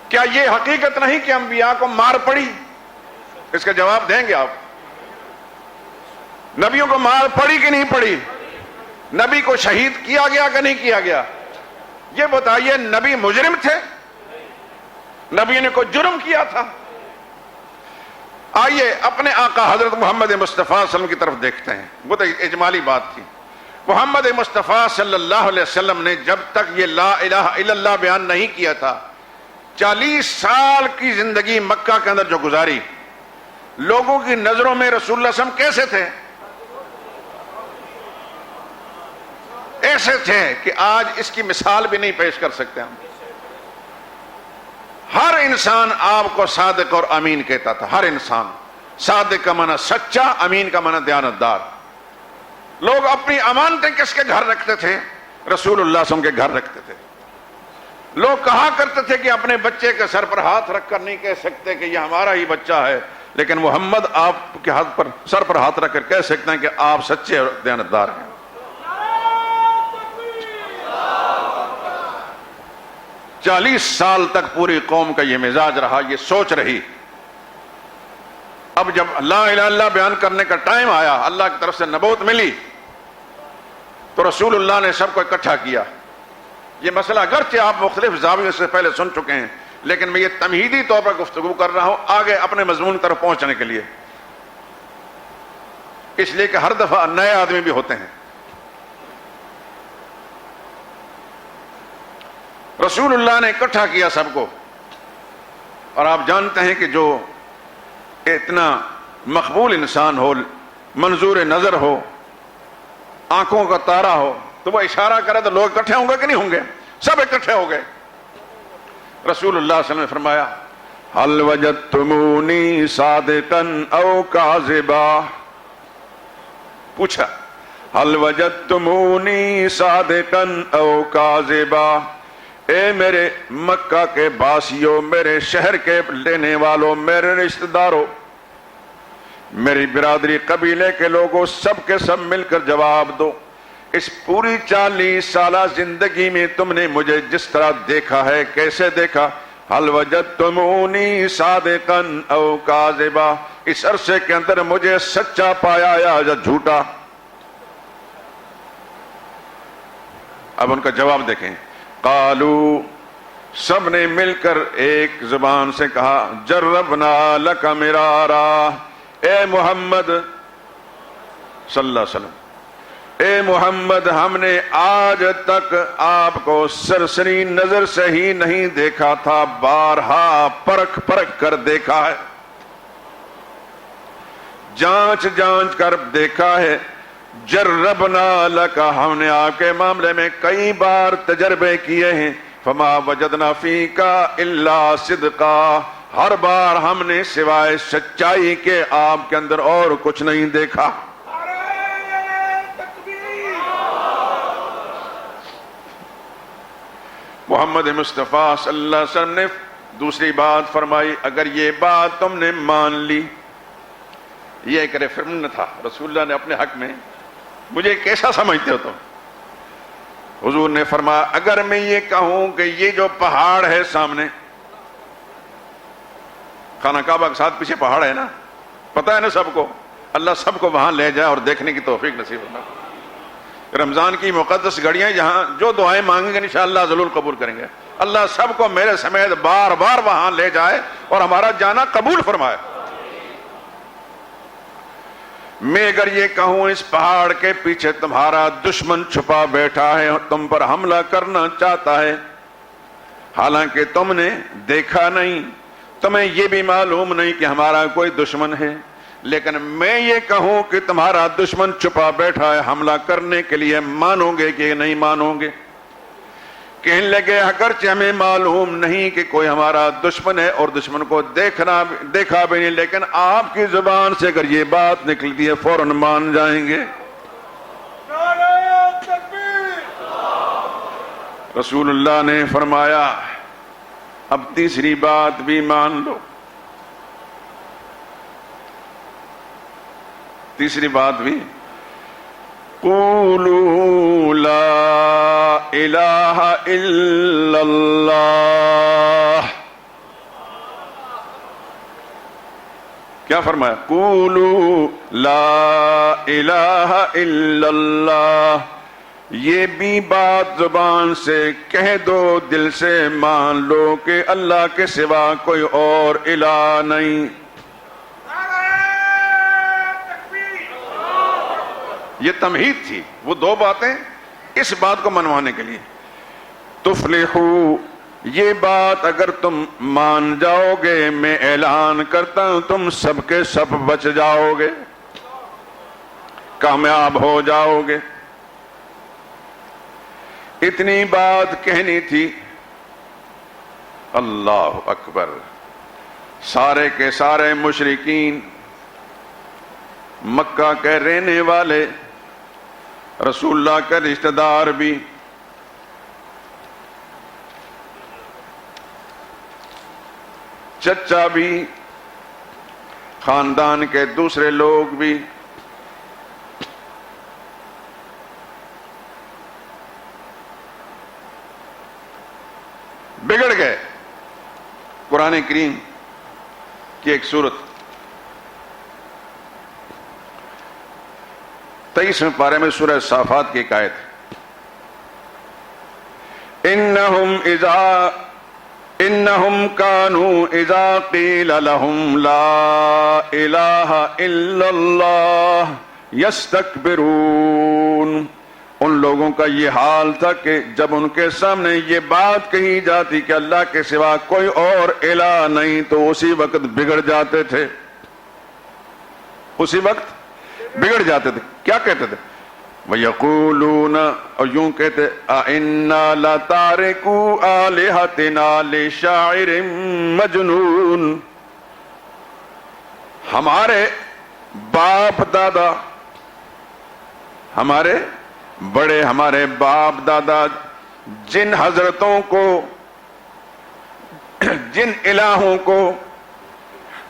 Speaker 1: کیا یہ حقیقت نہیں کہ انبیاء کو مار پڑی؟ اس کا جواب دیں گے آپ؟ نبیوں کو مار پڑی کہ نہیں پڑی؟ نبی کو شہید کیا گیا کہ نہیں کیا گیا؟ یہ بتائیے، نبی مجرم تھے؟ نبی نے کوئی جرم کیا تھا؟ آئیے اپنے آقا حضرت محمد مصطفیٰ صلی اللہ علیہ وسلم کی طرف دیکھتے ہیں۔ وہ تو اجمالی بات تھی۔ محمد مصطفیٰ صلی اللہ علیہ وسلم نے جب تک یہ لا الہ الا اللہ بیان نہیں کیا تھا، 40 سال کی زندگی مکہ کے اندر جو گزاری، لوگوں کی نظروں میں رسول اللہ صلی اللہ علیہ وسلم کیسے تھے؟ ایسے تھے کہ آج اس کی مثال بھی نہیں پیش کر سکتے ہم۔ ہر انسان آپ کو صادق اور امین کہتا تھا، ہر انسان۔ صادق کا معنی سچا، امین کا معنی دیانتدار۔ لوگ اپنی امانتیں کس کے گھر رکھتے تھے؟ رسول اللہ صلی اللہ علیہ وسلم کے گھر رکھتے تھے۔ لوگ کہا کرتے تھے کہ اپنے بچے کے سر پر ہاتھ رکھ کر نہیں کہہ سکتے کہ یہ ہمارا ہی بچہ ہے، لیکن محمد آپ کے ہاتھ پر سر پر ہاتھ رکھ کر کہہ سکتے ہیں کہ آپ سچے اور دیانتدار ہیں۔ 40 سال تک پوری قوم کا یہ مزاج رہا، یہ سوچ رہی۔ اب جب لا الہ الا اللہ بیان کرنے کا ٹائم آیا، اللہ کی طرف سے نبوت ملی، تو رسول اللہ نے سب کو اکٹھا کیا۔ یہ مسئلہ اگرچہ آپ مختلف زاویوں سے پہلے سن چکے ہیں، لیکن میں یہ تمہیدی طور پر گفتگو کر رہا ہوں آگے اپنے مضمون کی طرف پہنچنے کے لیے، اس لیے کہ ہر دفعہ نئے آدمی بھی ہوتے ہیں۔ رسول اللہ نے اکٹھا کیا سب کو، اور آپ جانتے ہیں کہ جو اتنا مقبول انسان ہو، منظور نظر ہو، آنکھوں کا تارا ہو، تو وہ اشارہ کرے تو لوگ اکٹھے ہوں گے کہ نہیں ہوں گے؟ سب اکٹھے ہو گئے۔ رسول اللہ صلی اللہ علیہ وسلم نے فرمایا، هل وجدتمونی صادقا او کاذبا؟ پوچھا، هل وجدتمونی صادقا او کاذبا؟ اے میرے مکہ کے باسیوں، میرے شہر کے لینے والوں، میرے رشتہ داروں، میری برادری قبیلے کے لوگوں، سب کے سب مل کر جواب دو، اس پوری 40 سالہ زندگی میں تم نے مجھے جس طرح دیکھا ہے کیسے دیکھا؟ هل وجدتمونی صادقا او کاذبا؟ اس عرصے کے اندر مجھے سچا پایا یا جھوٹا؟ اب ان کا جواب دیکھیں۔ قالو، سب نے مل کر ایک زبان سے کہا، جربنا لک مرارا، اے محمد صلی اللہ علیہ وسلم، اے محمد، ہم نے آج تک آپ کو سرسری نظر سے ہی نہیں دیکھا تھا، بارہا پرکھ پرکھ کر دیکھا ہے، جانچ جانچ کر دیکھا ہے، جربنا لک، ہم نے آپ کے معاملے میں کئی بار تجربے کیے ہیں، فما وجدنا فیک الا صدقا، ہر بار ہم نے سوائے سچائی کے آپ کے اندر اور کچھ نہیں دیکھا۔ محمد مصطفیٰ صلی اللہ علیہ وسلم نے دوسری بات فرمائی، اگر یہ بات تم نے مان لی، یہ ایک ریفرنڈم تھا رسول اللہ نے اپنے حق میں، مجھے کیسا سمجھتے ہو تم؟ حضور نے فرمایا اگر میں یہ کہوں کہ یہ جو پہاڑ ہے سامنے، خانہ کعبہ کے ساتھ پیچھے پہاڑ ہے نا، پتہ ہے نا سب کو، اللہ سب کو وہاں لے جائے اور دیکھنے کی توفیق نصیب ہونا۔ رمضان کی مقدس گھڑیاں جہاں جو دعائیں مانگیں گے انشاءاللہ ضرور قبول کریں گے، اللہ سب کو میرے سمیت بار بار وہاں لے جائے اور ہمارا جانا قبول فرمائے۔ میں اگر یہ کہوں اس پہاڑ کے پیچھے تمہارا دشمن چھپا بیٹھا ہے اور تم پر حملہ کرنا چاہتا ہے، حالانکہ تم نے دیکھا نہیں، تمہیں یہ بھی معلوم نہیں کہ ہمارا کوئی دشمن ہے، لیکن میں یہ کہوں کہ تمہارا دشمن چھپا بیٹھا ہے حملہ کرنے کے لیے، مانو گے کہ نہیں مانو گے؟ کہنے لگے اگرچہ ہمیں معلوم نہیں کہ کوئی ہمارا دشمن ہے اور دشمن کو دیکھا بھی نہیں، لیکن آپ کی زبان سے اگر یہ بات نکلتی ہے فوراً مان جائیں گے۔ رسول اللہ نے فرمایا اب تیسری بات بھی مان لو۔ تیسری بات بھی، قولوا لا الہ الا اللہ، کیا فرمایا؟ قولوا لا الہ الا اللہ، یہ بھی بات زبان سے کہہ دو، دل سے مان لو کہ اللہ کے سوا کوئی اور الہ نہیں۔ یہ تمہید تھی، وہ دو باتیں اس بات کو منوانے کے لیے۔ تفلحو، یہ بات اگر تم مان جاؤ گے، میں اعلان کرتا ہوں تم سب کے سب بچ جاؤ گے، کامیاب ہو جاؤ گے۔ اتنی بات کہنی تھی، اللہ اکبر۔ سارے کے سارے مشرکین مکہ کے رہنے والے، رسول اللہ کے رشتہ دار بھی، چچا بھی، خاندان کے دوسرے لوگ بھی، بگڑ گئے۔ قرآن کریم کی ایک سورت 23ویں پارے میں سورہ صافات کی ایک آیت، انہم کانوا اذا قیل لہم لا الہ الا اللہ یستکبرون، ان لوگوں کا یہ حال تھا کہ جب ان کے سامنے یہ بات کہی جاتی کہ اللہ کے سوا کوئی اور الہ نہیں تو اسی وقت بگڑ جاتے تھے، اسی وقت بگڑ جاتے تھے۔ کیا کہتے تھے؟ وَيَقُولُونَ، اور یوں کہتے، أَإِنَّا لَتَارِكُو آلِهَتِنَا لِشَاعِرٍ مَجْنُونٍ، ہمارے باپ دادا، ہمارے بڑے، ہمارے باپ دادا جن حضرتوں کو، جن الہوں کو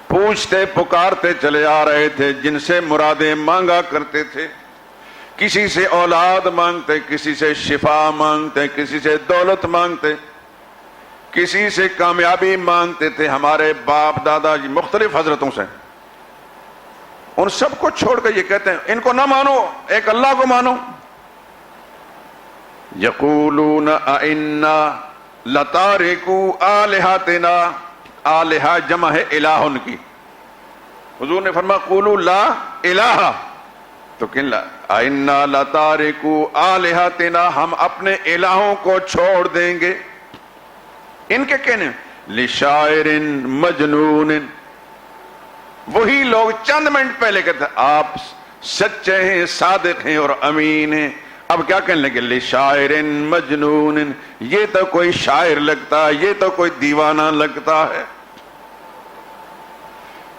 Speaker 1: پوچھتے پکارتے چلے آ رہے تھے، جن سے مرادیں مانگا کرتے تھے، کسی سے اولاد مانگتے، کسی سے شفا مانگتے، کسی سے دولت مانگتے، کسی سے کامیابی مانگتے تھے، ہمارے باپ دادا مختلف حضرتوں سے، ان سب کو چھوڑ کر یہ کہتے ہیں ان کو نہ مانو، ایک اللہ کو مانو۔ یقولون اِنَّا لَتَارِكُو آلِهَتِنَا، آلہہ جمع ہے الہن کی، حضور نے فرمایا قولوا لا الہ، تو کن لا اِنَّا لَتَارِكُو آلِهَتِنَا، ہم اپنے الہوں کو چھوڑ دیں گے، ان کے کہنے لِشَاعِرٍ مَجْنُونٍ، وہی لوگ چند منٹ پہلے کہتے ہیں آپ سچے ہیں، صادق ہیں اور امین ہیں۔ اب کیا کہنے لگے؟ لشاعر مجنون، یہ تو کوئی شاعر لگتا ہے، یہ تو کوئی دیوانہ لگتا ہے۔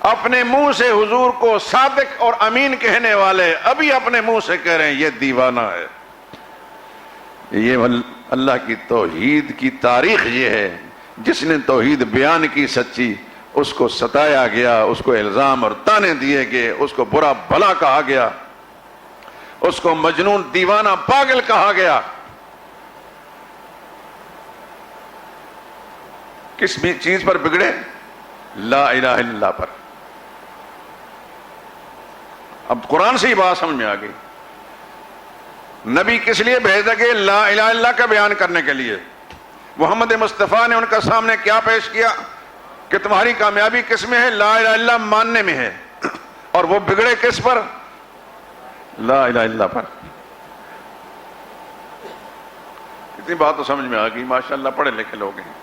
Speaker 1: اپنے منہ سے حضور کو صادق اور امین کہنے والے ابھی اپنے منہ سے کہہ رہے ہیں یہ دیوانہ ہے۔ یہ اللہ کی توحید کی تاریخ یہ ہے، جس نے توحید بیان کی سچی، اس کو ستایا گیا، اس کو الزام اور تانے دیے گئے، اس کو برا بھلا کہا گیا، اس کو مجنون، دیوانہ، پاگل کہا گیا۔ کس بھی چیز پر بگڑے؟ لا الہ الا اللہ پر۔ اب قرآن سے ہی بات سمجھ میں آ گئی، نبی کس لیے بھیجا گئے؟ لا الہ الا اللہ کا بیان کرنے کے لیے۔ محمد مصطفیٰ نے ان کا سامنے کیا پیش کیا کہ تمہاری کامیابی کس میں ہے؟ لا الہ الا اللہ ماننے میں ہے، اور وہ بگڑے کس پر؟ لا الہ الا اللہ پر۔ اتنی بات تو سمجھ میں آ گئی، ماشاءاللہ پڑھے لکھے لوگ ہیں۔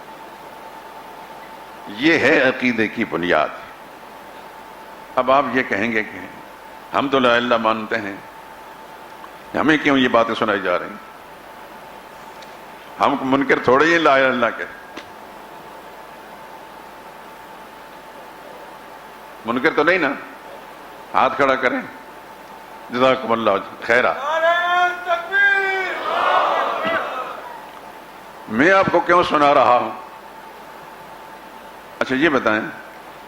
Speaker 1: یہ ہے عقیدے کی بنیاد۔ اب آپ یہ کہیں گے کہ ہم تو لا الہ الا اللہ مانتے ہیں، ہمیں کیوں یہ باتیں سنائی جا رہی ہیں؟ ہم منکر تھوڑے ہی لا الہ الا اللہ کے، منکر تو نہیں نا؟ ہاتھ کھڑا کریں، جزاکم اللہ خیرہ۔ میں آپ کو کیوں سنا رہا ہوں؟ اچھا یہ بتائیں،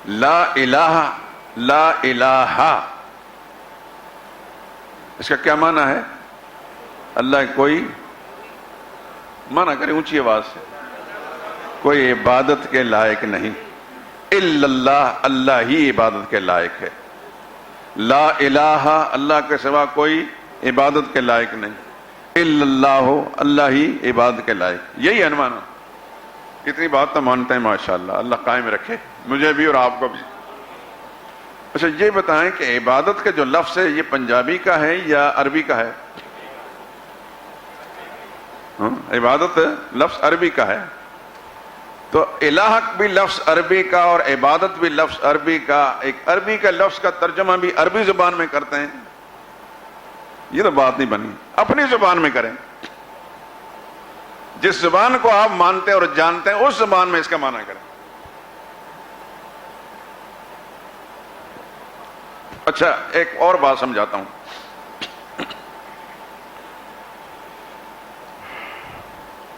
Speaker 1: لا الہ، لا الہ، اس کا کیا معنی ہے؟ اللہ کوئی، معنی کریں اونچی آواز سے، کوئی عبادت کے لائق نہیں، الا اللہ، اللہ ہی عبادت کے لائق ہے۔ لا الہ، اللہ کے سوا کوئی عبادت کے لائق نہیں، الا اللہ، اللہ ہی عبادت کے لائق، یہی عنوان ہے۔ اتنی بات تو مانتے ہیں ماشاءاللہ، اللہ قائم رکھے مجھے بھی اور آپ کو بھی۔ اچھا یہ بتائیں کہ عبادت کا جو لفظ ہے یہ پنجابی کا ہے یا عربی کا ہے؟ عبادت لفظ عربی کا ہے، تو الہ بھی لفظ عربی کا اور عبادت بھی لفظ عربی کا، ایک عربی کا لفظ کا ترجمہ بھی عربی زبان میں کرتے ہیں، یہ تو بات نہیں بنی، اپنی زبان میں کریں، جس زبان کو آپ مانتے اور جانتے ہیں اس زبان میں اس کا معنی کریں۔ اچھا ایک اور بات سمجھاتا ہوں،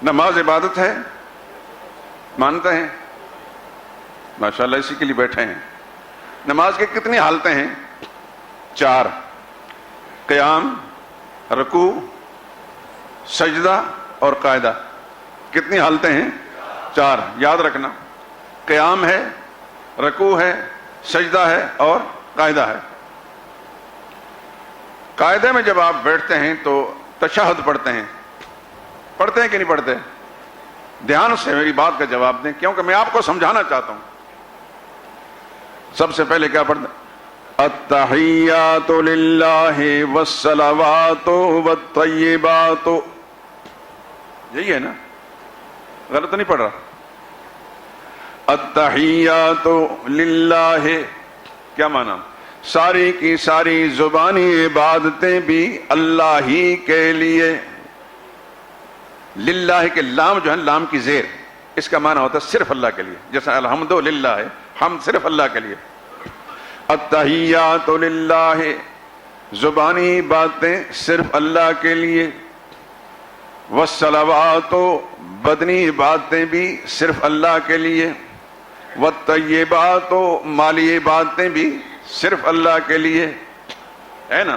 Speaker 1: نماز عبادت ہے، مانتے ہیں؟ ماشاءاللہ اسی کے لیے بیٹھے ہیں۔ نماز کی کتنی حالتیں ہیں؟ 4، قیام، رکوع، سجدہ اور قاعدہ۔ کتنی حالتیں ہیں؟ 4، یاد رکھنا، قیام ہے، رکوع ہے، سجدہ ہے اور قاعدہ ہے۔ قاعدے میں جب آپ بیٹھتے ہیں تو تشہد پڑھتے ہیں کہ نہیں پڑھتے؟ دھیان سے میری بات کا جواب دیں، کیونکہ میں آپ کو سمجھانا چاہتا ہوں۔ سب سے پہلے کیا پڑھتے ہیں؟ التحیات للہ والصلوات والطیبات، یہی ہے نا؟ غلط نہیں پڑھ رہا؟ التحیات للہ کیا معنی؟ ساری کی ساری زبانی عبادتیں بھی اللہ ہی کے لیے۔ للہ کے لام جو ہے لام کی زیر، اس کا معنی ہوتا ہے صرف اللہ کے لیے، جیسا الحمد للہ ہے، حمد صرف اللہ کے لیے۔ التحیات للہ، زبانی باتیں صرف اللہ کے لیے، والصلوات، بدنی باتیں بھی صرف اللہ کے لیے، والطیبات، مالی باتیں بھی صرف اللہ کے لیے، ہے نا؟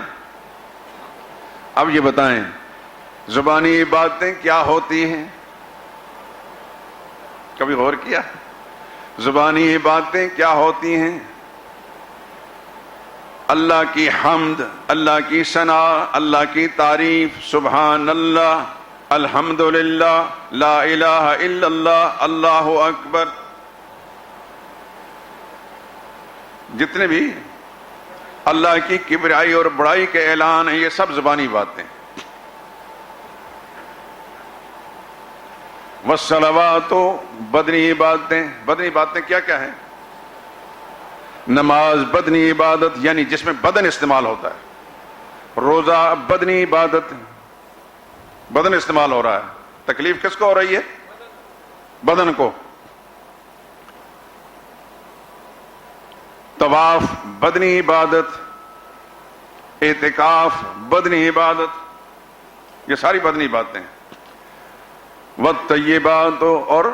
Speaker 1: اب یہ بتائیں زبانی باتیں کیا ہوتی ہیں؟ کبھی غور کیا؟ زبانی باتیں کیا ہوتی ہیں؟ اللہ کی حمد، اللہ کی ثنا، اللہ کی تعریف، سبحان اللہ، الحمدللہ، لا الہ الا اللہ، اللہ اکبر، جتنے بھی اللہ کی کبریائی اور بڑائی کے اعلان ہیں، یہ سب زبانی باتیں۔ والصلوات، بدنی باتیں، بدنی باتیں کیا کیا ہیں؟ نماز بدنی عبادت، یعنی جس میں بدن استعمال ہوتا ہے، روزہ بدنی عبادت، بدن استعمال ہو رہا ہے، تکلیف کس کو ہو رہی ہے؟ بدن کو۔ طواف بدنی عبادت، اعتکاف بدنی عبادت، یہ ساری بدنی باتیں ہیں۔ والطیبات اور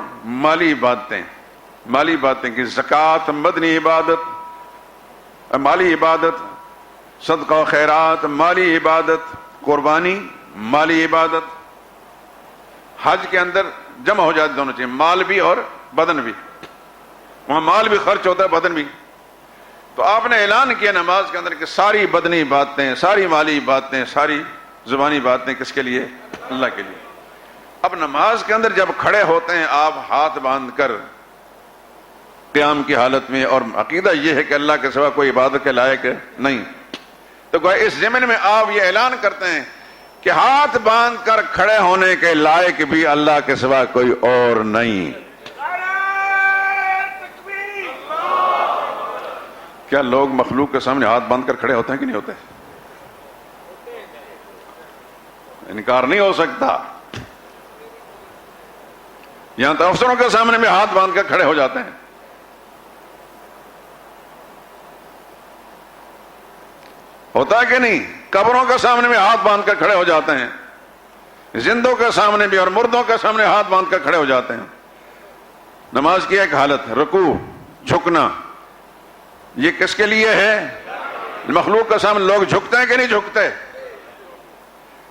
Speaker 1: مالی باتیں، مالی باتیں کی زکوٰۃ مدنی عبادت، مالی عبادت، صدقہ و خیرات مالی عبادت، قربانی مالی عبادت۔ حج کے اندر جمع ہو جاتے دونوں چیزیں، مال بھی اور بدن بھی، وہاں مال بھی خرچ ہوتا ہے، بدن بھی۔ تو آپ نے اعلان کیا نماز کے اندر کہ ساری بدنی باتیں، ساری مالی باتیں، ساری زبانی باتیں کس کے لیے؟ اللہ کے لیے۔ اب نماز کے اندر جب کھڑے ہوتے ہیں آپ ہاتھ باندھ کر قیام کی حالت میں، اور عقیدہ یہ ہے کہ اللہ کے سوا کوئی عبادت کے لائق نہیں، تو گویا اس ضمن میں آپ یہ اعلان کرتے ہیں کہ ہاتھ باندھ کر کھڑے ہونے کے لائق بھی اللہ کے سوا کوئی اور نہیں۔ کیا لوگ مخلوق کے سامنے ہاتھ باندھ کر کھڑے ہوتے ہیں کہ نہیں ہوتے؟ انکار نہیں ہو سکتا۔ یہاں تو افسروں کے سامنے بھی ہاتھ باندھ کر کھڑے ہو جاتے ہیں۔ ہوتا ہے کہ نہیں؟ قبروں کے سامنے بھی ہاتھ باندھ کر کھڑے ہو جاتے ہیں، زندوں کے سامنے بھی اور مردوں کے سامنے ہاتھ باندھ کر کھڑے ہو جاتے ہیں۔ نماز کی ایک حالت، رکوع، جھکنا، یہ کس کے لیے ہے؟ مخلوق کے سامنے لوگ جھکتے ہیں کہ نہیں جھکتے؟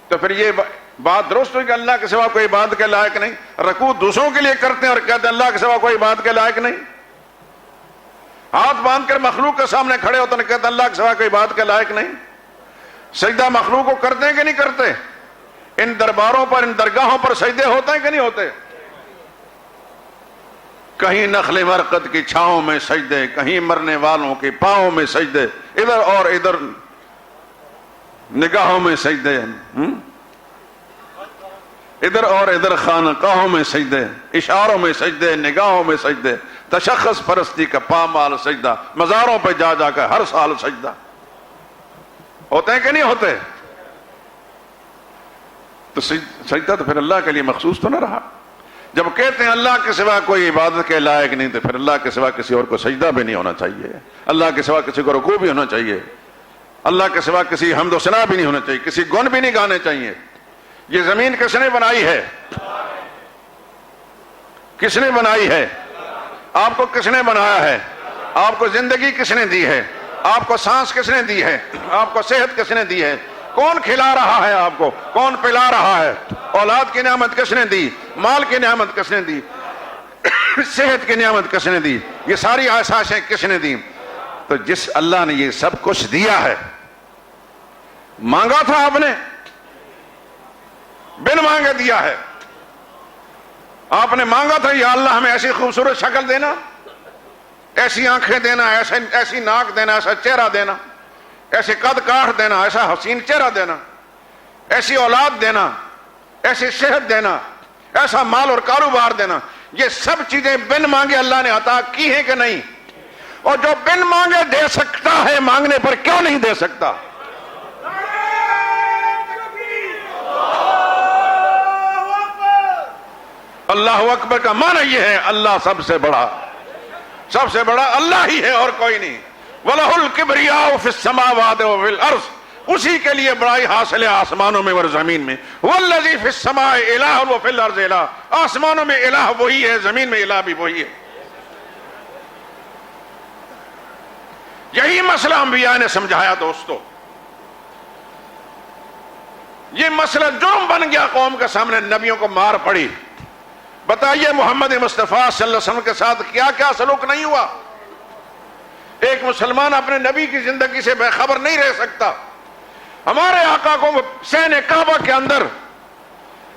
Speaker 1: تو پھر یہ بات درست ہے کہ اللہ کے سوا کوئی عبادت کے لائق نہیں۔ رکوع دوسروں کے لیے کرتے ہیں اور کہتے ہیں اللہ کے سوا کوئی عبادت کے لائق نہیں۔ ہاتھ باندھ کر مخلوق کے سامنے کھڑے ہوتے ہیں، کہتے ہیں اللہ کے سوا کوئی عبادت کے لائق نہیں۔ سجدہ مخلوق کو کرتے ہیں کہ نہیں کرتے؟ ان درباروں پر، ان درگاہوں پر سجدے ہوتے ہیں کہ نہیں ہوتے؟ کہیں نخل مرقد کی چھاؤں میں سجدے، کہیں مرنے والوں کے پاؤں میں سجدے، ادھر اور ادھر نگاہوں میں سجدے، ادھر اور ادھر خانقاہوں میں سجدے، اشاروں میں سجدے، نگاہوں میں سجدے، تشخص پرستی کا پامال سجدہ، مزاروں پہ جا جا کر ہر سال سجدہ ہوتے ہیں کہ نہیں ہوتے؟ تو سجدہ تو پھر اللہ کے لیے مخصوص تو نہ رہا۔ جب کہتے ہیں اللہ کے سوا کوئی عبادت کے لائق نہیں، تو پھر اللہ کے سوا کسی اور کو سجدہ بھی نہیں ہونا چاہیے، اللہ کے سوا کسی کو رکوع بھی ہونا چاہیے، اللہ کے سوا کسی حمد و ثنا بھی نہیں ہونا چاہیے، کسی گن بھی نہیں گانے چاہیے۔ یہ زمین کس نے بنائی ہے؟ کس نے بنائی ہے؟ آپ کو کس نے بنایا ہے؟ آپ کو زندگی کس نے دی ہے؟ آپ کو سانس کس نے دی ہے؟ آپ کو صحت کس نے دی ہے؟ کون کھلا رہا ہے آپ کو؟ کون پلا رہا ہے؟ اولاد کی نعمت کس نے دی؟ مال کی نعمت کس نے دی؟ صحت کی نعمت کس نے دی؟ یہ ساری آسائشیں کس نے دی؟ تو جس اللہ نے یہ سب کچھ دیا ہے، مانگا تھا آپ نے؟ بن مانگے دیا ہے۔ آپ نے مانگا تھا یا اللہ ہمیں ایسی خوبصورت شکل دینا، ایسی آنکھیں دینا، ایسی ناک دینا، ایسا چہرہ دینا، ایسے قد کاٹ دینا، ایسا حسین چہرہ دینا، ایسی اولاد دینا، ایسی صحت دینا، ایسا مال اور کاروبار دینا، یہ سب چیزیں بن مانگے اللہ نے عطا کی ہیں کہ نہیں؟ اور جو بن مانگے دے سکتا ہے، مانگنے پر کیوں نہیں دے سکتا؟ اللہ اکبر کا معنی یہ ہے اللہ سب سے بڑا اللہ ہی ہے اور کوئی نہیں۔ وَلَهُ الْكِبْرِيَاءُ فِي السَّمَاوَاتِ وَفِي الْأَرْضِ، اسی کے لیے بڑائی حاصل ہے آسمانوں میں اور زمین میں۔ وَالَّذِي فِي السَّمَاءِ إِلَٰهٌ وَفِي الْأَرْضِ إِلَٰهٌ، آسمانوں میں الہ وہی ہے، زمین میں الہ بھی وہی ہے۔ یہی مسئلہ انبیاء نے سمجھایا دوستو۔ یہ مسئلہ جرم بن گیا قوم کے سامنے، نبیوں کو مار پڑی۔ بتائیے محمد مصطفیٰ صلی اللہ علیہ وسلم کے ساتھ کیا کیا سلوک نہیں ہوا؟ ایک مسلمان اپنے نبی کی زندگی سے بے خبر نہیں رہ سکتا۔ ہمارے آقا کو صحن کعبہ کے اندر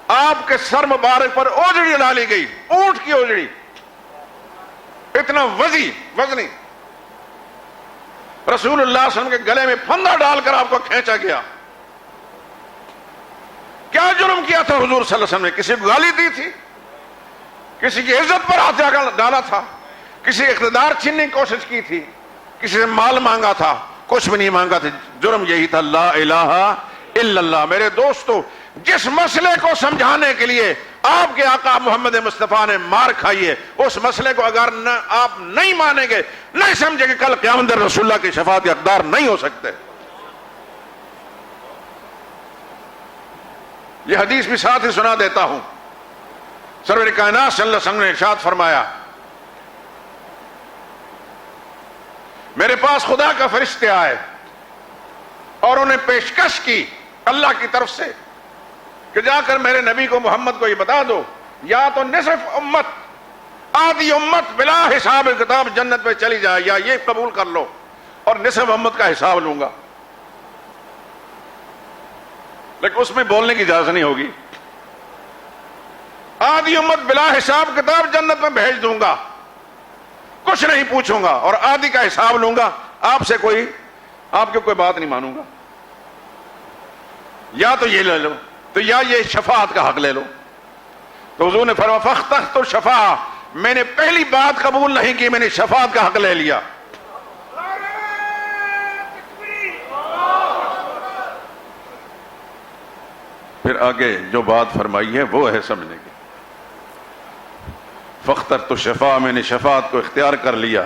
Speaker 1: آپ کے سر مبارک پر اوجڑی ڈالی گئی، اونٹ کی اوجڑی، اتنا وزنی، رسول اللہ صلی اللہ علیہ وسلم کے گلے میں پھندا ڈال کر آپ کو کھینچا گیا۔ کیا جرم کیا تھا حضور صلی اللہ علیہ وسلم نے؟ کسی کو گالی دی تھی؟ کسی کی عزت پر ہاتھ ڈالا تھا؟ کسی اقتدار چھیننے کی کوشش کی تھی؟ کسی سے مال مانگا تھا؟ کچھ بھی نہیں مانگا تھا،
Speaker 2: جرم یہی تھا لا الہ الا اللہ۔ میرے دوستو، جس مسئلے کو سمجھانے کے لیے آپ کے آقا محمد مصطفیٰ نے مار کھائی ہے، اس مسئلے کو اگر آپ نہیں مانیں گے، نہیں سمجھیں گے، کل قیامت میں رسول اللہ کی شفاعت کے حقدار نہیں ہو سکتے۔ یہ حدیث بھی ساتھ ہی سنا دیتا ہوں۔ سرور کائنات صلی اللہ علیہ وسلم نے ارشاد فرمایا، میرے پاس خدا کا فرشتے آئے اور انہیں پیشکش کی اللہ کی طرف سے کہ جا کر میرے نبی کو محمد کو یہ بتا دو، یا تو نصف امت، آدھی امت بلا حساب کتاب جنت میں چلی جائے، یا یہ قبول کر لو اور نصف امت کا حساب لوں گا، لیکن اس میں بولنے کی اجازت نہیں ہوگی۔ آدھی امت بلا حساب کتاب جنت میں بھیج دوں گا، کچھ نہیں پوچھوں گا، اور آدھی کا حساب لوں گا، آپ سے آپ کی کوئی بات نہیں مانوں گا، یا تو یہ لے لو تو یا یہ شفاعت کا حق لے لو۔ تو حضور نے فرمایا فاخترت الشفاعہ، میں نے پہلی بات قبول نہیں کی، میں نے شفاعت کا حق لے لیا۔ پھر آگے جو بات فرمائی ہے وہ ہے سمجھنے کی۔ فاخترت الشفاعہ، میں نے شفاعت کو اختیار کر لیا۔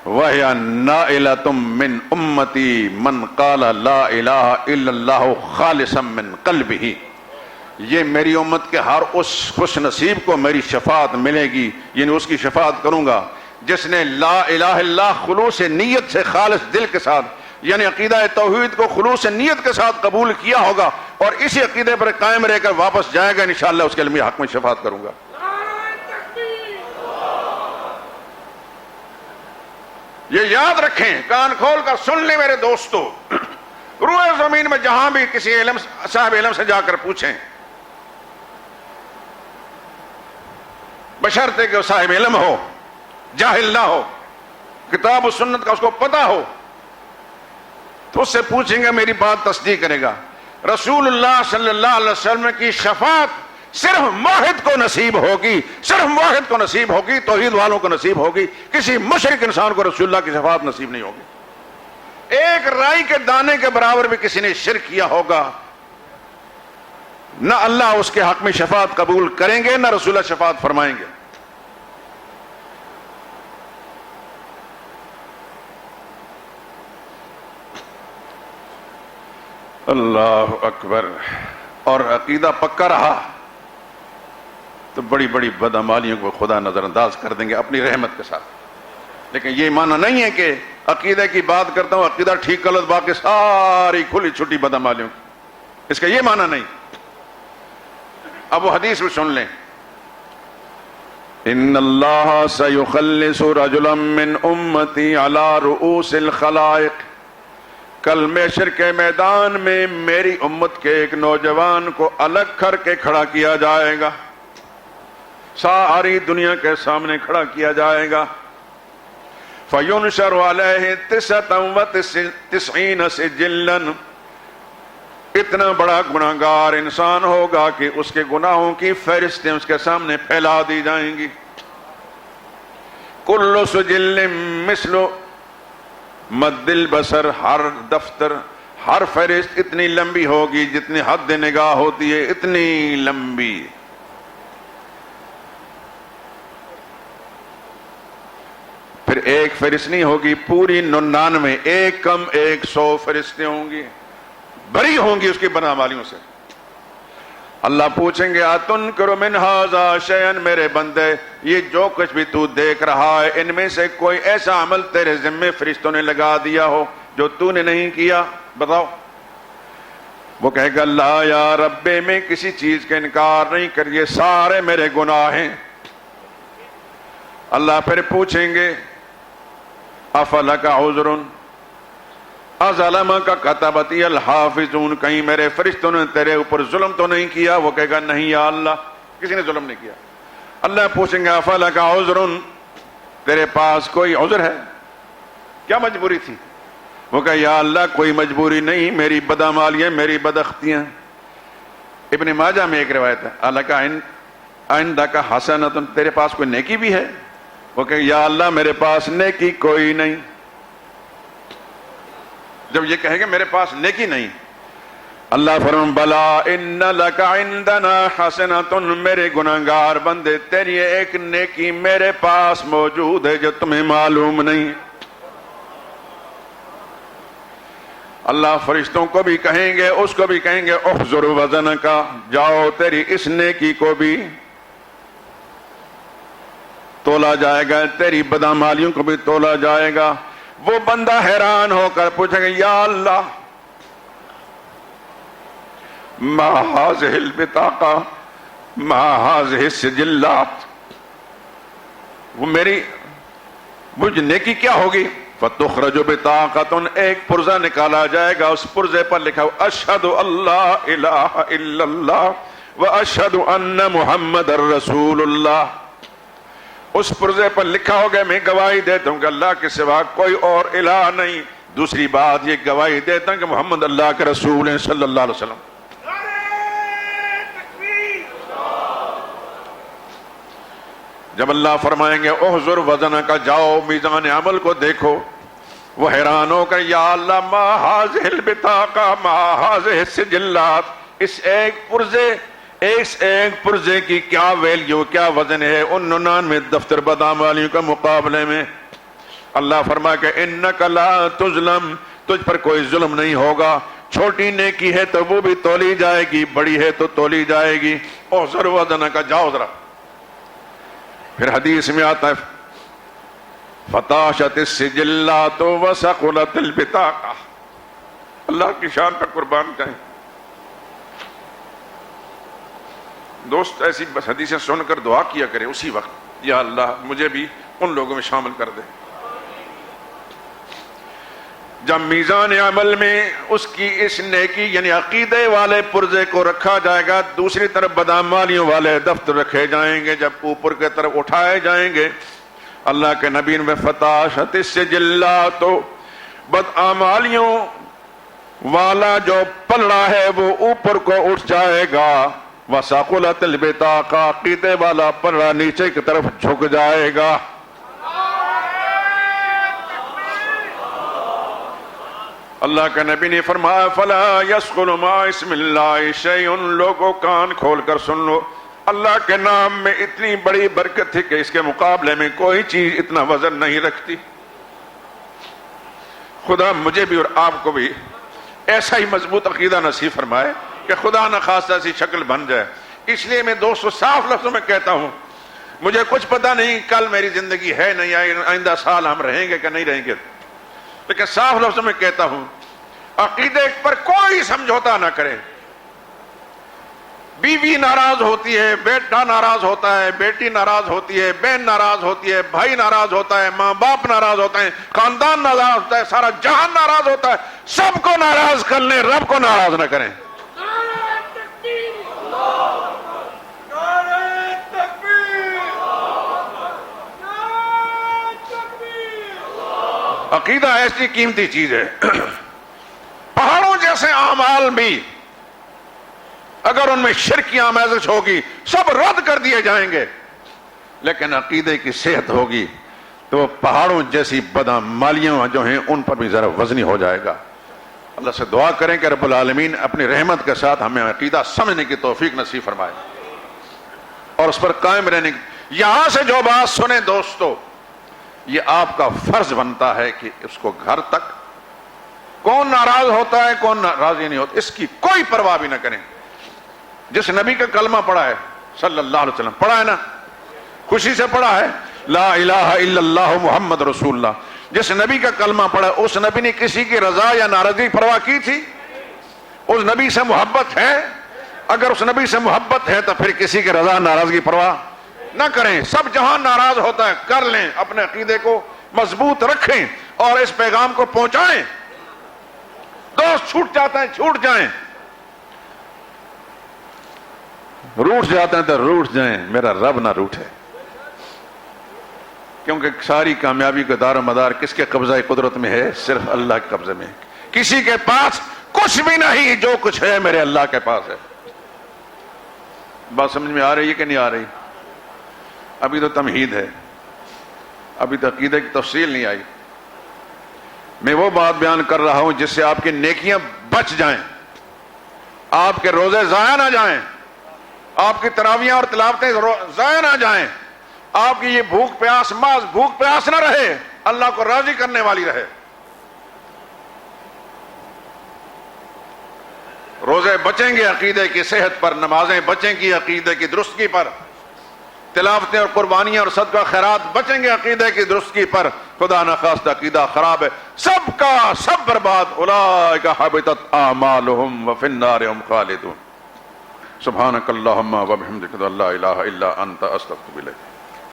Speaker 2: وَهِيَ نَائِلَةٌ مِّنْ أُمَّتِي مَنْ قَالَ لَا إِلَهَ إِلَّا اللَّهُ خَالِصًا مِّنْ قَلْبِهِ، یہ میری امت کے ہر اس خوش نصیب کو میری شفاعت ملے گی، یعنی اس کی شفاعت کروں گا جس نے لا الہ الا اللہ خلوص نیت سے، خالص دل کے ساتھ، یعنی عقیدہ توحید کو خلوص نیت کے ساتھ قبول کیا ہوگا اور اسی عقیدے پر قائم رہ کر واپس جائے گا، انشاءاللہ اس کے لیے حق میں شفاعت کروں گا۔ یہ یاد رکھیں، کان کھول کر سن لیں میرے دوستو، روئے زمین میں جہاں بھی کسی صاحب علم سے جا کر پوچھیں، بشرطے کہ صاحب علم ہو، جاہل نہ ہو، کتاب و سنت کا اس کو پتہ ہو، تو اس سے پوچھیں گے، میری بات تصدیق کرے گا۔ رسول اللہ صلی اللہ علیہ وسلم کی شفاعت صرف موحد کو نصیب ہوگی، صرف موحد کو نصیب ہوگی، توحید والوں کو نصیب ہوگی، کسی مشرک انسان کو رسول اللہ کی شفاعت نصیب نہیں ہوگی۔ ایک رائی کے دانے کے برابر بھی کسی نے شرک کیا ہوگا، نہ اللہ اس کے حق میں شفاعت قبول کریں گے، نہ رسول اللہ شفاعت فرمائیں گے۔ اللہ اکبر۔ اور عقیدہ پکا رہا تو بڑی بڑی بدعمالیوں کو خدا نظر انداز کر دیں گے اپنی رحمت کے ساتھ۔ لیکن یہ معنی نہیں ہے کہ عقیدہ کی بات کرتا ہوں، عقیدہ ٹھیک کر لو، باقی ساری کھلی چھٹی بدعمالیوں کی، اس کا یہ معنی نہیں۔ اب وہ حدیث بھی سن لیں، ان اللہ سیخلص رجلا من امتی علی رؤوس الخلائق، کل محشر کے میدان میں میری امت کے ایک نوجوان کو الگ کر کے کھڑا کیا جائے گا، ساری دنیا کے سامنے کھڑا کیا جائے گا۔ فَيُنْشَرُ عَلَيْهِ 99 سِجِلًّا، اتنا بڑا گناہگار انسان ہوگا کہ اس کے گناہوں کی فہرستیں اس کے سامنے پھیلا دی جائیں گی۔ كُلُّ سِجِلٍّ مِثْلُ مد البصر، ہر دفتر، ہر فہرست اتنی لمبی ہوگی جتنی حد نگاہ ہوتی ہے، اتنی لمبی۔ پھر ایک فہرست نہیں ہوگی، پوری 99، ایک کم 100 فہرستیں ہوں گی، بری ہوں گی اس کی بدعمالیوں سے۔ اللہ پوچھیں گے اتنکر من ھذا شیئا، میرے بندے یہ جو کچھ بھی تو دیکھ رہا ہے ان میں سے کوئی ایسا عمل تیرے ذمے فرشتوں نے لگا دیا ہو جو تو نے نہیں کیا، بتاؤ۔ وہ کہے گا لا یا رب، میں کسی چیز کا انکار نہیں کر، یہ سارے میرے گناہ ہیں۔ اللہ پھر پوچھیں گے افلک عذر اظلمک کتبتی الحافظون، کہیں میرے فرشتوں نے تیرے اوپر ظلم تو نہیں کیا؟ وہ کہے گا نہیں یا اللہ، کسی نے ظلم نہیں کیا۔ اللہ پوچھیں گے افلک عذر، تیرے پاس کوئی عذر ہے؟ کیا مجبوری تھی؟ وہ کہے یا اللہ کوئی مجبوری نہیں، میری بدعمالیاں، میری بداختیاں۔ ابن ماجہ میں ایک روایت ہے الک عندک حسنۃ، تیرے پاس کوئی نیکی بھی ہے؟ وہ کہے یا اللہ میرے پاس نیکی کوئی نہیں۔ جب یہ کہیں گے میرے پاس نیکی نہیں، اللہ فرمان بلا ان لک عندنا حسنۃ، میرے گناہگار بندے تیری ایک نیکی میرے پاس موجود ہے جو تمہیں معلوم نہیں۔ اللہ فرشتوں کو بھی کہیں گے، اس کو بھی کہیں گے احضر وزن کا، جاؤ تیری اس نیکی کو بھی تولا جائے گا، تیری بدعمالیوں کو بھی تولا جائے گا۔ وہ بندہ حیران ہو کر پوچھے گا یا اللہ ما هذه البطاقہ ما هذه السجلات، وہ میری مجھ نیکی کیا ہوگی؟ فتخرج بطاقۃ، ایک پرزہ نکالا جائے گا، اس پرزے پر لکھا ہو اشہد اللہ الہ الا اللہ واشہد ان محمد رسول اللہ۔ اس پرزے پر لکھا ہوگا میں گواہی دیتا ہوں کہ اللہ کے سوا کوئی اور الہ نہیں، دوسری بات یہ گواہی دیتا ہوں کہ محمد اللہ کے رسول ہیں صلی اللہ علیہ وسلم۔ جب اللہ فرمائیں گے احضر وزن کا، جاؤ میزان عمل کو دیکھو، وہ حیران ہو کر یا اللہ ما هذه البطاقہ ما هذه السجلات، اس ایک پرزے کی کیا ویلیو، کیا وزن ہے ان 99 دفتر بدعمالیوں کے مقابلے میں۔ اللہ فرما کہ انک لا تظلم، تجھ پر کوئی ظلم نہیں ہوگا، چھوٹی نیکی ہے تو وہ بھی تولی جائے گی، بڑی ہے تو تولی جائے گی۔ احضر وزن کا، جاؤ ذرا۔ پھر حدیث میں آتا ہے فتاشت السجلات وثقلت البطاقہ، اللہ کی شان پر قربان جائیں دوست، ایسی بس حدیثیں سن کر دعا کیا کرے اسی وقت، یا اللہ مجھے بھی ان لوگوں میں شامل کر دے۔ جب میزان عمل میں اس کی اس نیکی یعنی عقیدے والے پرزے کو رکھا جائے گا، دوسری طرف بدعمالیوں والے دفتر رکھے جائیں گے، جب اوپر کی طرف اٹھائے جائیں گے، اللہ کے نبی میں فتاشت السجلات، بدعمالیوں والا جو پلڑا ہے وہ اوپر کو اٹھ جائے گا، وثقلت البطاقہ، عقیدے والا پلڑا نیچے کی طرف جھک جائے گا۔ اللہ کا نبی نے فرمایا فلا یثقل مع اسم اللہ شیء، لوگوں کان کھول کر سن لو، اللہ کے نام میں اتنی بڑی برکت ہے کہ اس کے مقابلے میں کوئی چیز اتنا وزن نہیں رکھتی۔ خدا مجھے بھی اور آپ کو بھی ایسا ہی مضبوط عقیدہ نصیب فرمائے کہ خدا نخواستہ ایسی شکل بن جائے۔ اس لیے میں دوستو صاف لفظوں میں کہتا ہوں، مجھے کچھ پتہ نہیں کل میری زندگی ہے نہیں، آئندہ سال ہم رہیں گے کہ نہیں رہیں گے، لیکن صاف لفظوں میں کہتا ہوں عقیدے پر کوئی سمجھوتا نہ کرے۔ بیوی ناراض ہوتی ہے، بیٹا ناراض ہوتا ہے، بیٹی ناراض ہوتی ہے، بہن ناراض ہوتی ہے، بھائی ناراض ہوتا ہے، ماں باپ ناراض ہوتا ہے، خاندان ناراض ہوتا ہے، سارا جہان ناراض ہوتا ہے، سب کو ناراض کر لیں، رب کو ناراض نہ کریں۔ عقیدہ ایسی قیمتی چیز ہے، پہاڑوں جیسے اعمال بھی اگر ان میں شرک کی آمیزش ہوگی سب رد کر دیے جائیں گے، لیکن عقیدے کی صحت ہوگی تو وہ پہاڑوں جیسی بدعمالیاں جو ہیں ان پر بھی ذرا وزنی ہو جائے گا۔ اللہ سے دعا کریں کہ رب العالمین اپنی رحمت کے ساتھ ہمیں عقیدہ سمجھنے کی توفیق نصیب فرمائے اور اس پر قائم رہنے کی۔ یہاں سے جو بات سنیں دوستو، یہ آپ کا فرض بنتا ہے کہ اس کو گھر تک، کون ناراض ہوتا ہے کون راضی نہیں ہوتا اس کی کوئی پرواہ بھی نہ کریں۔ جس نبی کا کلمہ پڑھا ہے صلی اللہ علیہ وسلم، پڑھا ہے نا، خوشی سے پڑھا ہے لا الہ الا اللہ محمد رسول اللہ، جس نبی کا کلمہ پڑھا ہے اس نبی نے کسی کی رضا یا ناراضگی پرواہ کی تھی؟ اس نبی سے محبت ہے؟ اگر اس نبی سے محبت ہے تو پھر کسی کی رضا ناراضگی پرواہ نہ کریں۔ سب جہاں ناراض ہوتا ہے کر لیں، اپنے عقیدے کو مضبوط رکھیں اور اس پیغام کو پہنچائیں۔ دوست چھوٹ جاتے ہیں چھوٹ جائیں، روٹ جاتے ہیں تو روٹ جائیں، میرا رب نہ روٹے، کیونکہ ساری کامیابی کا دار و مدار کس کے قبضہ قدرت میں ہے؟ صرف اللہ کے قبضے میں۔ کسی کے پاس کچھ بھی نہیں، جو کچھ ہے میرے اللہ کے پاس ہے۔ بات سمجھ میں آ رہی ہے کہ نہیں آ رہی؟ ابھی تو تمہید ہے، ابھی تو عقیدے کی تفصیل نہیں آئی۔ میں وہ بات بیان کر رہا ہوں جس سے آپ کی نیکیاں بچ جائیں، آپ کے روزے ضائع نہ جائیں، آپ کی تراویحیں اور تلاوتیں ضائع نہ جائیں، آپ کی یہ بھوک پیاس محض بھوک پیاس نہ رہے، اللہ کو راضی کرنے والی رہے۔ روزے بچیں گے عقیدے کی صحت پر، نمازیں بچیں گی عقیدے کی درستگی پر، تلاوتیں اور قربانیاں اور صدقہ خیرات بچیں گے عقیدے کی درستگی پر، خدا نخواستہ عقیدہ خراب ہے سب کا سب برباد، اولئک حبطت اعمالهم وفی النار هم خالدون۔ سبحانک اللہم وبحمدک لا الہ الا انت استغفرک۔